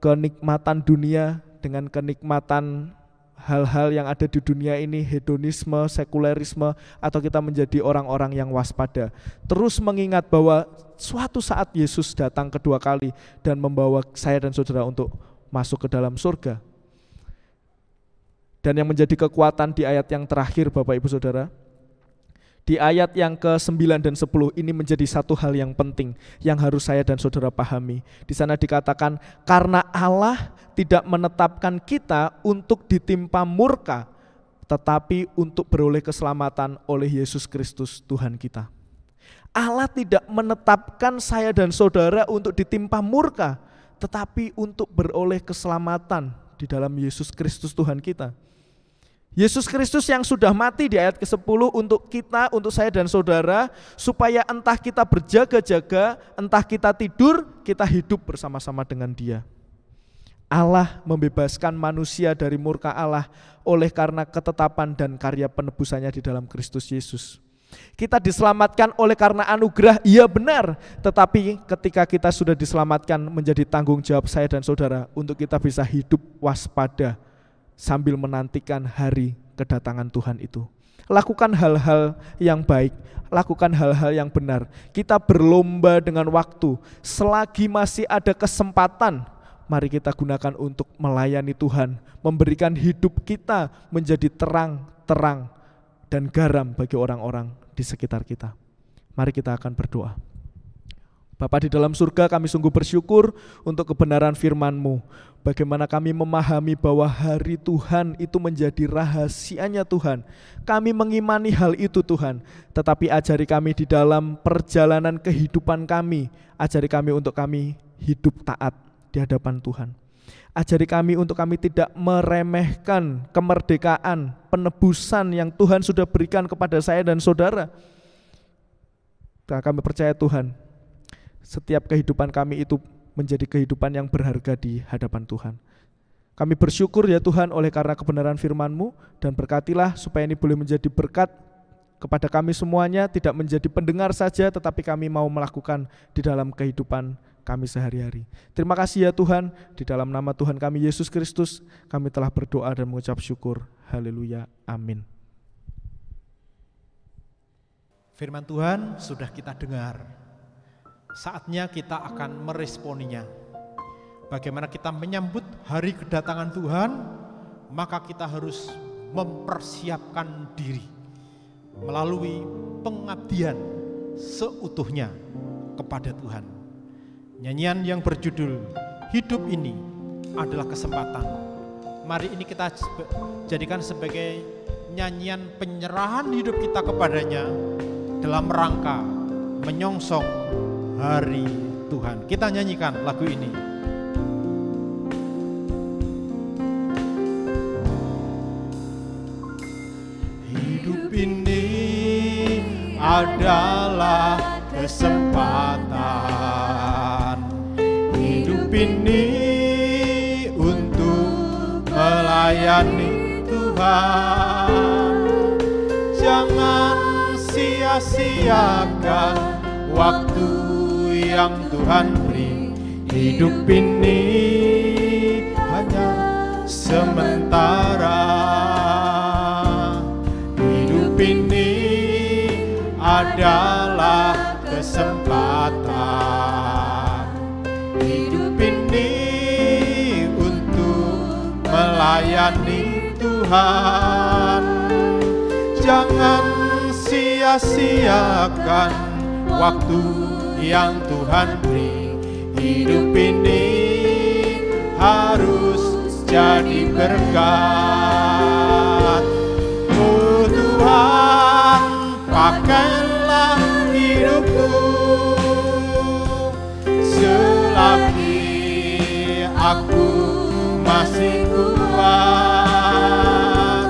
kenikmatan dunia, dengan kenikmatan hal-hal yang ada di dunia ini, hedonisme, sekulerisme, atau kita menjadi orang-orang yang waspada, terus mengingat bahwa suatu saat Yesus datang kedua kali dan membawa saya dan saudara untuk masuk ke dalam surga. Dan yang menjadi kekuatan di ayat yang terakhir Bapak Ibu Saudara, di ayat yang ke-9 dan 10 ini menjadi satu hal yang penting yang harus saya dan saudara pahami. Di sana dikatakan, karena Allah tidak menetapkan kita untuk ditimpa murka, tetapi untuk beroleh keselamatan oleh Yesus Kristus Tuhan kita. Allah tidak menetapkan saya dan saudara untuk ditimpa murka, tetapi untuk beroleh keselamatan di dalam Yesus Kristus Tuhan kita. Yesus Kristus yang sudah mati di ayat ke-10 untuk kita, untuk saya dan saudara, supaya entah kita berjaga-jaga, entah kita tidur, kita hidup bersama-sama dengan Dia. Allah membebaskan manusia dari murka Allah oleh karena ketetapan dan karya penebusannya di dalam Kristus Yesus. Kita diselamatkan oleh karena anugerah, iya benar, tetapi ketika kita sudah diselamatkan menjadi tanggung jawab saya dan saudara untuk kita bisa hidup waspada sambil menantikan hari kedatangan Tuhan itu. Lakukan hal-hal yang baik, lakukan hal-hal yang benar. Kita berlomba dengan waktu. Selagi masih ada kesempatan, mari kita gunakan untuk melayani Tuhan, memberikan hidup kita menjadi terang dan garam bagi orang-orang di sekitar kita. Mari kita akan berdoa. Bapa di dalam surga, kami sungguh bersyukur untuk kebenaran firman-Mu. Bagaimana kami memahami bahwa hari Tuhan itu menjadi rahasianya Tuhan. Kami mengimani hal itu Tuhan. Tetapi ajari kami di dalam perjalanan kehidupan kami. Ajari kami untuk kami hidup taat di hadapan Tuhan. Ajari kami untuk kami tidak meremehkan kemerdekaan, penebusan yang Tuhan sudah berikan kepada saya dan saudara. Dan kami percaya Tuhan, setiap kehidupan kami itu menjadi kehidupan yang berharga di hadapan Tuhan. Kami bersyukur ya Tuhan oleh karena kebenaran firman-Mu, dan berkatilah supaya ini boleh menjadi berkat kepada kami semuanya, tidak menjadi pendengar saja tetapi kami mau melakukan di dalam kehidupan kami sehari-hari. Terima kasih ya Tuhan, di dalam nama Tuhan kami Yesus Kristus kami telah berdoa dan mengucap syukur. Haleluya, amin. Firman Tuhan sudah kita dengar. Saatnya kita akan meresponinya. Bagaimana kita menyambut hari kedatangan Tuhan, maka kita harus mempersiapkan diri melalui pengabdian seutuhnya kepada Tuhan. Nyanyian yang berjudul Hidup Ini Adalah Kesempatan. Mari ini kita jadikan sebagai nyanyian penyerahan hidup kita kepadanya dalam rangka menyongsong hari Tuhan. Kita nyanyikan lagu ini. Hidup ini adalah kesempatan. Hidup ini untuk melayani Tuhan. Jangan sia-siakan waktu yang Tuhan beri. Hidup ini hanya sementara. Hidup ini adalah kesempatan. Hidup ini untuk melayani Tuhan. Jangan sia-siakan waktu yang Tuhan beri. Hidup ini harus jadi berkat. Oh Tuhan, pakailah hidupku selagi aku masih kuat.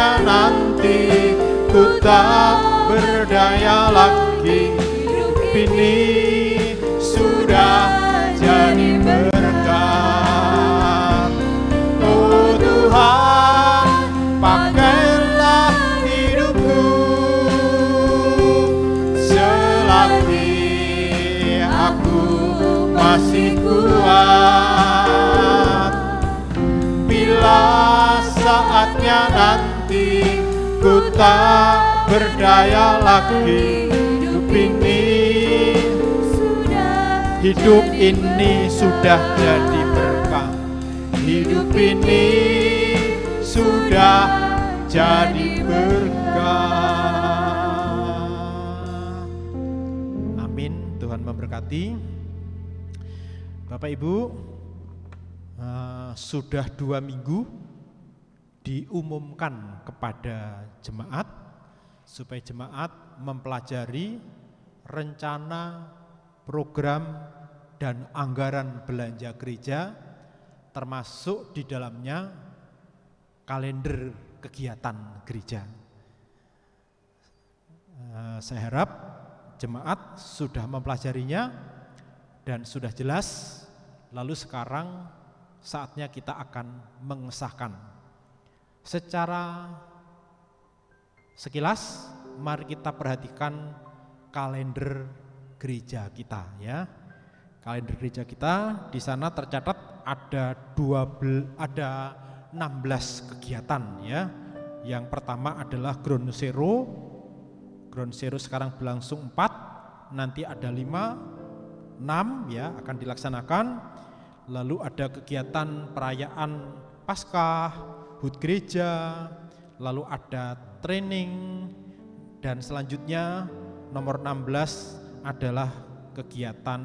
saatnya nanti ku tak berdaya lagi. Hidup ini sudah jadi berkat. Oh Tuhan, pakailah hidupku selagi aku masih kuat. Bila saatnya nanti ku tak berdaya lagi, hidup ini sudah jadi berkah. Hidup ini sudah jadi berkah. Amin. Tuhan memberkati. Bapak Ibu, sudah 2 minggu diumumkan kepada jemaat supaya jemaat mempelajari rencana, program, dan anggaran belanja gereja, termasuk di dalamnya kalender kegiatan gereja. Saya harap jemaat sudah mempelajarinya dan sudah jelas. Lalu sekarang saatnya kita akan mengesahkan. Secara sekilas, mari kita perhatikan kalender gereja kita ya. Kalender gereja kita di sana tercatat ada 16 kegiatan ya. Yang pertama adalah Ground Zero. Ground Zero sekarang berlangsung 4, nanti ada 5, 6 ya akan dilaksanakan. Lalu ada kegiatan perayaan Paskah, HUT gereja, lalu ada training, dan selanjutnya nomor 16 adalah kegiatan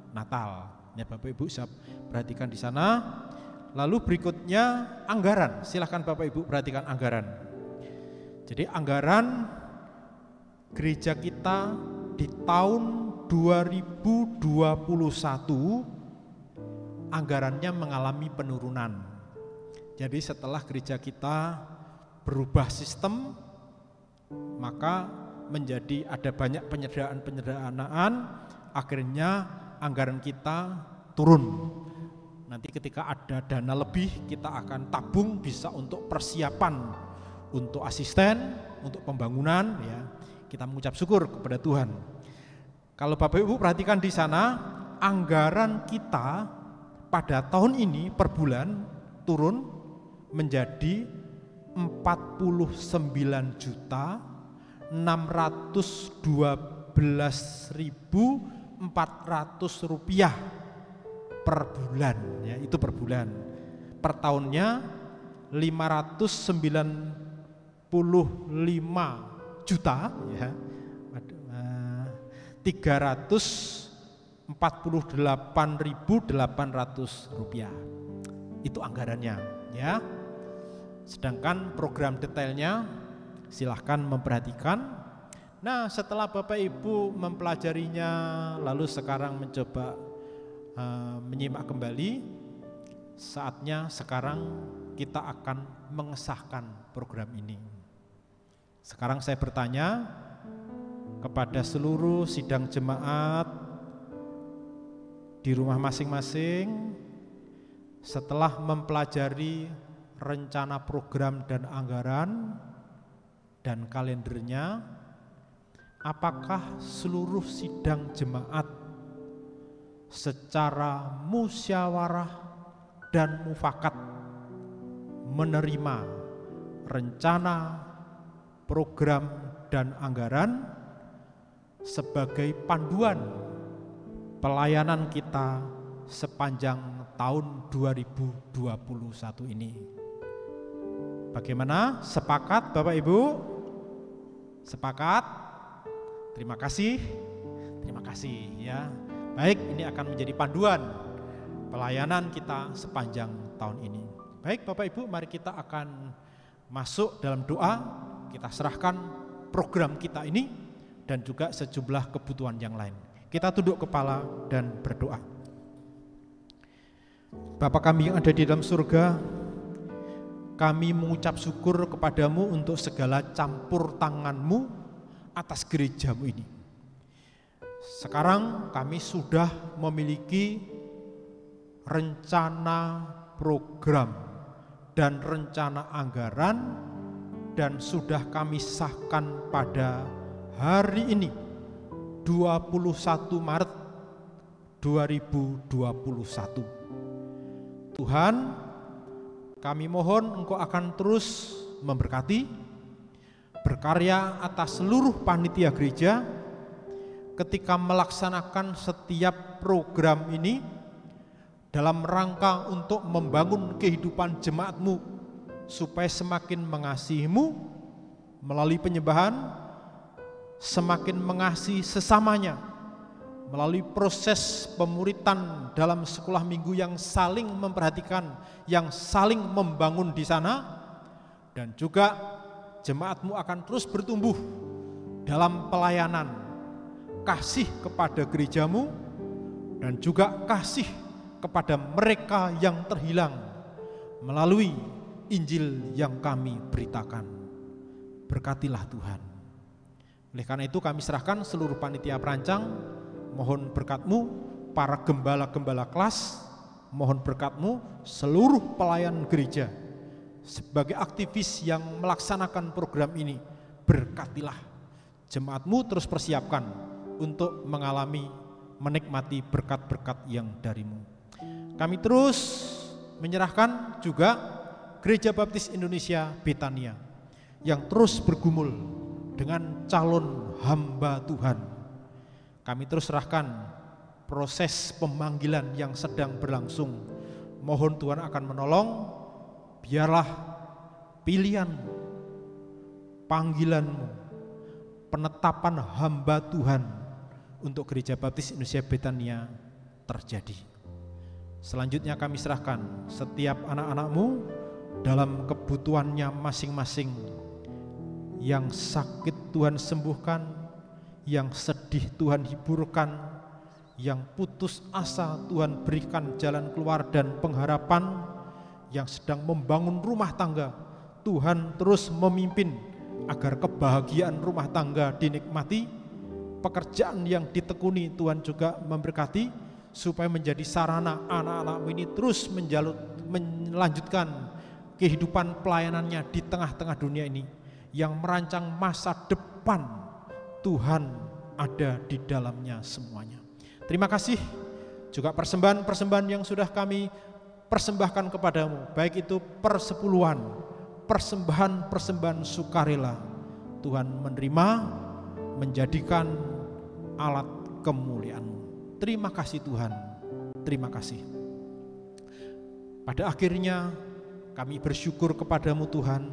Natal. Ya Bapak Ibu bisa perhatikan di sana. Lalu berikutnya anggaran. Silahkan Bapak Ibu perhatikan anggaran. Jadi anggaran gereja kita di tahun 2021 anggarannya mengalami penurunan. Jadi setelah gereja kita berubah sistem, maka menjadi ada banyak penyederhanaan, akhirnya anggaran kita turun. Nanti ketika ada dana lebih, kita akan tabung bisa untuk persiapan, untuk asisten, untuk pembangunan ya. Kita mengucap syukur kepada Tuhan. Kalau Bapak Ibu perhatikan di sana, anggaran kita pada tahun ini per bulan turun menjadi 49.612.400 rupiah per bulan ya, itu per bulan. Per tahunnya 595 juta ya, 348.800 rupiah. Itu anggarannya ya. Sedangkan program detailnya silahkan memperhatikan. Nah setelah Bapak Ibu mempelajarinya, lalu sekarang mencoba menyimak kembali, saatnya sekarang kita akan mengesahkan program ini. Sekarang saya bertanya kepada seluruh sidang jemaat di rumah masing-masing, setelah mempelajari rencana program dan anggaran dan kalendernya, apakah seluruh sidang jemaat secara musyawarah dan mufakat menerima rencana, program, dan anggaran sebagai panduan pelayanan kita sepanjang tahun 2021 ini? Bagaimana? Sepakat Bapak Ibu? Sepakat? Terima kasih. Terima kasih ya. Baik, ini akan menjadi panduan pelayanan kita sepanjang tahun ini. Baik Bapak Ibu, mari kita akan masuk dalam doa. Kita serahkan program kita ini dan juga sejumlah kebutuhan yang lain. Kita tunduk kepala dan berdoa. Bapa kami yang ada di dalam surga, kami mengucap syukur kepadamu untuk segala campur tanganmu atas gerejamu ini. Sekarang kami sudah memiliki rencana program dan rencana anggaran dan sudah kami sahkan pada hari ini 21 Maret 2021. Tuhan, kami mohon Engkau akan terus memberkati, berkarya atas seluruh panitia gereja ketika melaksanakan setiap program ini dalam rangka untuk membangun kehidupan jemaat-Mu supaya semakin mengasihi-Mu melalui penyembahan, semakin mengasihi sesamanya melalui proses pemuritan dalam sekolah minggu yang saling memperhatikan, yang saling membangun di sana, dan juga jemaat-Mu akan terus bertumbuh dalam pelayanan, kasih kepada gereja-Mu, dan juga kasih kepada mereka yang terhilang melalui Injil yang kami beritakan. Berkatilah Tuhan. Oleh karena itu kami serahkan seluruh panitia perancang, mohon berkat-Mu, para gembala-gembala kelas, mohon berkat-Mu, seluruh pelayan gereja, sebagai aktivis yang melaksanakan program ini, berkatilah. Jemaat-Mu terus persiapkan untuk menikmati berkat-berkat yang dari-Mu. Kami terus menyerahkan juga Gereja Baptis Indonesia Betania, yang terus bergumul dengan calon hamba Tuhan. Kami terus serahkan proses pemanggilan yang sedang berlangsung. Mohon Tuhan akan menolong, biarlah pilihan-Mu, panggilan-Mu, penetapan hamba Tuhan untuk Gereja Baptis Indonesia Betania terjadi. Selanjutnya kami serahkan setiap anak-anak-Mu dalam kebutuhannya masing-masing. Yang sakit Tuhan sembuhkan, yang sedih Tuhan hiburkan, yang putus asa Tuhan berikan jalan keluar dan pengharapan, yang sedang membangun rumah tangga Tuhan terus memimpin agar kebahagiaan rumah tangga dinikmati, pekerjaan yang ditekuni Tuhan juga memberkati, supaya menjadi sarana anak-anak ini terus melanjutkan kehidupan pelayanannya di tengah-tengah dunia ini, yang merancang masa depan Tuhan ada di dalamnya semuanya. Terima kasih juga persembahan-persembahan yang sudah kami persembahkan kepadamu, baik itu persepuluhan, persembahan-persembahan sukarela. Tuhan menerima, menjadikan alat kemuliaan-Mu. Terima kasih Tuhan, terima kasih. Pada akhirnya kami bersyukur kepadamu Tuhan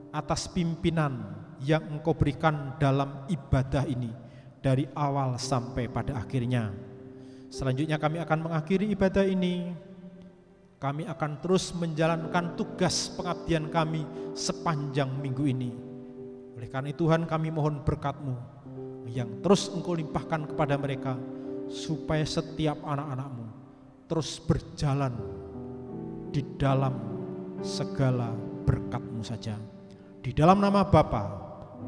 atas pimpinan yang Engkau berikan dalam ibadah ini dari awal sampai pada akhirnya. Selanjutnya kami akan mengakhiri ibadah ini. Kami akan terus menjalankan tugas pengabdian kami sepanjang minggu ini. Oleh karena itu Tuhan, kami mohon berkat-Mu yang terus Engkau limpahkan kepada mereka, supaya setiap anak-anak-Mu terus berjalan di dalam segala berkat-Mu saja. Di dalam nama Bapa,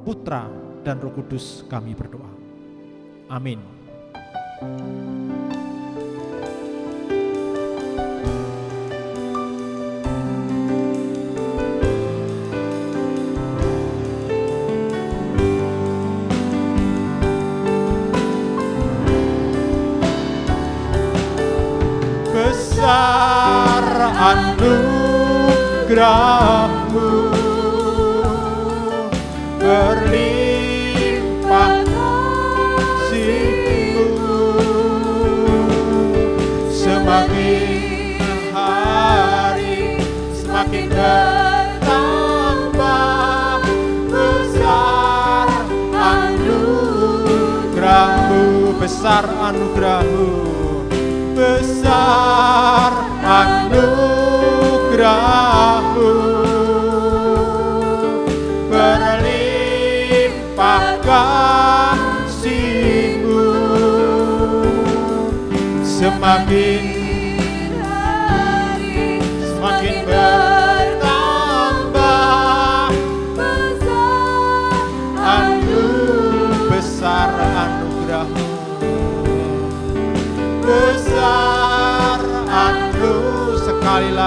Putra, dan Roh Kudus kami berdoa. Amin. Besar anugerah-Mu, berlimpah kasih-Mu, semakin hari semakin bertambah. Besar anugerah-Mu, besar anugerah-Mu, besar anugerah-Mu, berlimpah kasih-Mu, semakin hari semakin bertambah.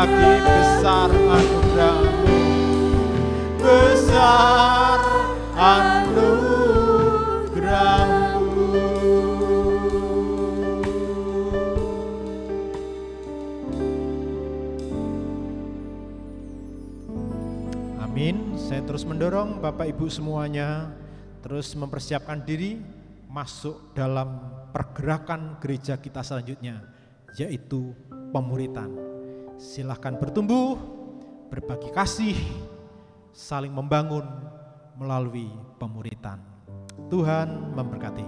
lagi besar anugerah-Mu, besar anugerah-Mu. Amin. Saya terus mendorong Bapak Ibu semuanya terus mempersiapkan diri masuk dalam pergerakan gereja kita selanjutnya, yaitu pemuritan. Silahkan bertumbuh, berbagi kasih, saling membangun melalui pemuritan. Tuhan memberkati.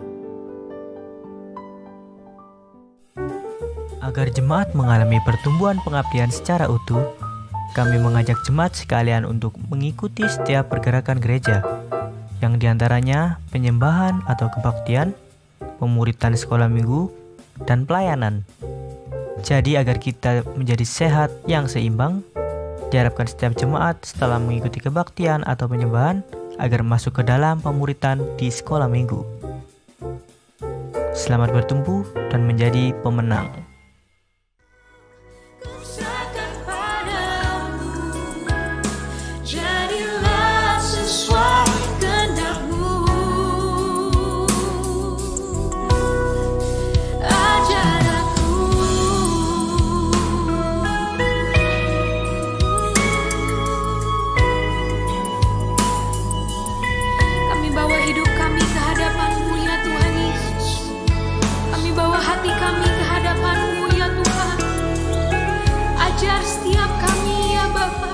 Agar jemaat mengalami pertumbuhan pengabdian secara utuh, kami mengajak jemaat sekalian untuk mengikuti setiap pergerakan gereja, yang diantaranya penyembahan atau kebaktian, pemuritan sekolah minggu, dan pelayanan. Jadi agar kita menjadi sehat yang seimbang, diharapkan setiap jemaat setelah mengikuti kebaktian atau penyembahan agar masuk ke dalam pemuritan di sekolah minggu. Selamat bertumbuh dan menjadi pemenang. Kuserahkan padamu, jadilah sesuai kehendak-Mu. Ajar aku, Kami bawa hidup kami ke hadapan-Mu ya Tuhan Yesus. Kami bawa hati kami ke hadapan-Mu ya Tuhan. Ajar setiap kami ya Bapa,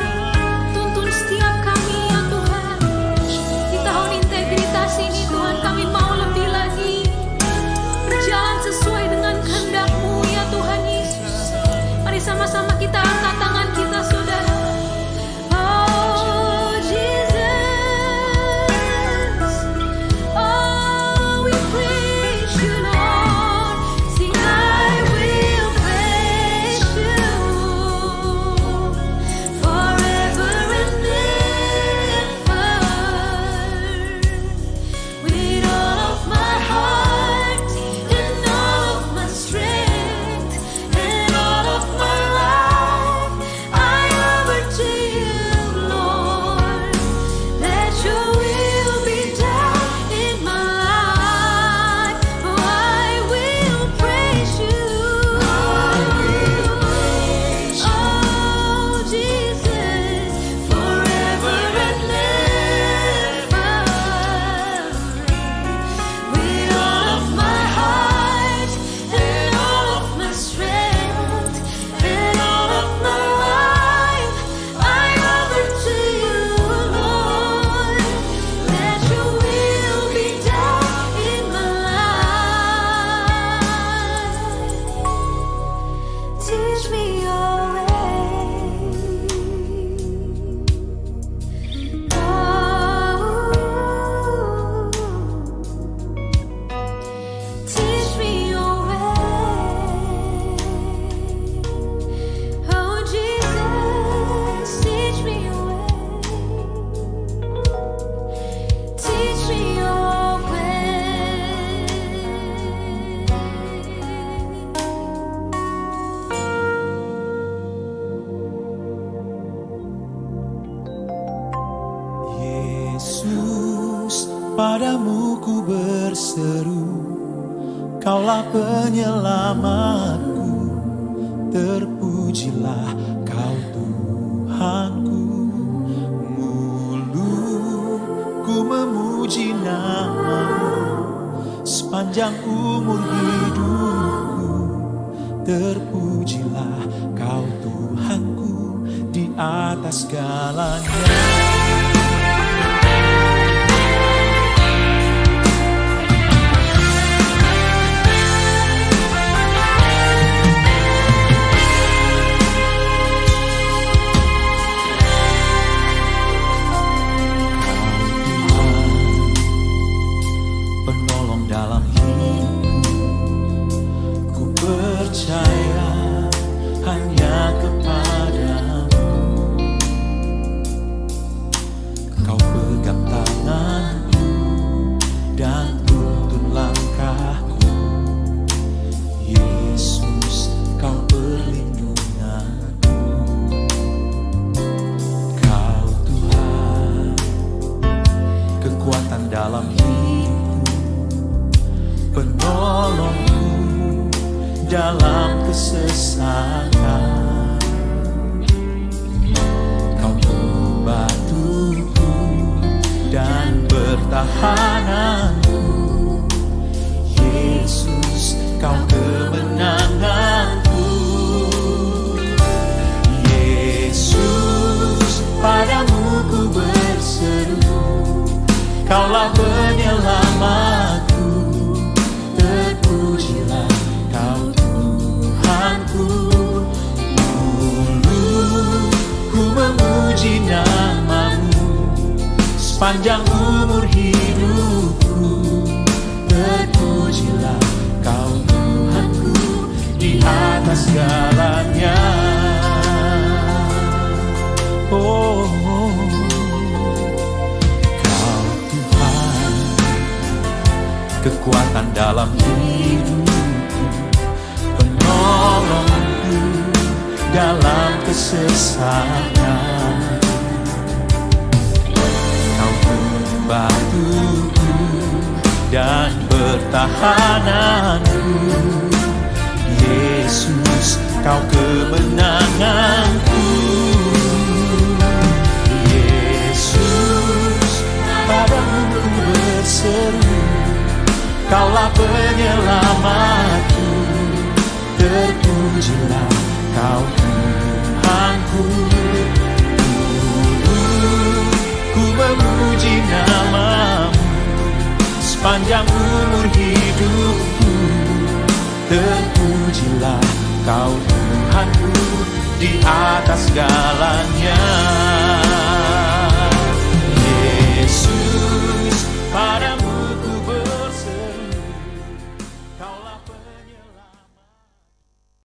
tuntun setiap kami ya Tuhan. Di tahun integritas ini Tuhan, kami mau lebih lagi berjalan sesuai dengan kehendak-Mu ya Tuhan Yesus. Mari sama-sama kita angkat tangan kita saudara. Oh Jesus, oh we praise You Lord. Sing I will praise You forever and ever. With all of my heart and all of my strength and all of my life, I offer to You, Lord. Let Your will be done in my life. Oh, I will praise You. Oh, Jesus, forever and ever. With all of my heart and all of my strength and all of my life, I offer to You, Lord. Let Your will be done in my life. Teach me Your way. Teach me Your way. Oh Jesus, teach me Your way. Teach me Your way. Yesus, padamu ku berseru, Kaulah penyelamatku, terpujilah Kau Tuhanku. Mulutku memuji nama-Mu, sepanjang umur hidupku, terpujilah Kau Tuhanku di atas segalanya. Penolong dalam hidupku, ku percaya hanya kepadamu. Kau pegang tanganku dan tuntun langkahku. Yesus, Kau perlindunganku. penolongku dalam kesesakan. Kau batuku dan pertahananku, Yesus, Kau kemenanganku. Yesus, padamu ku berseru, Kaulah penyelamatku. Terpujilah Kau Tuhanku. Dulu ku memuji nama-Mu sepanjang umur hidupku. Terpujilah Kau Tuhanku di atas segalanya. Oh, Kau Tuhan, kekuatan dalam hidupku, penolongku dalam kesesakan. Kau batuku dan pertahananku, Yesus, Kau kemenanganku. Yesus, padamu ku berseru, Kaulah penyelamatku. Terpujilah Kau Tuhanku. Ku memuji nama-Mu sepanjang umur hidupku. Terpujilah Kau Tuhanku di atas segalanya.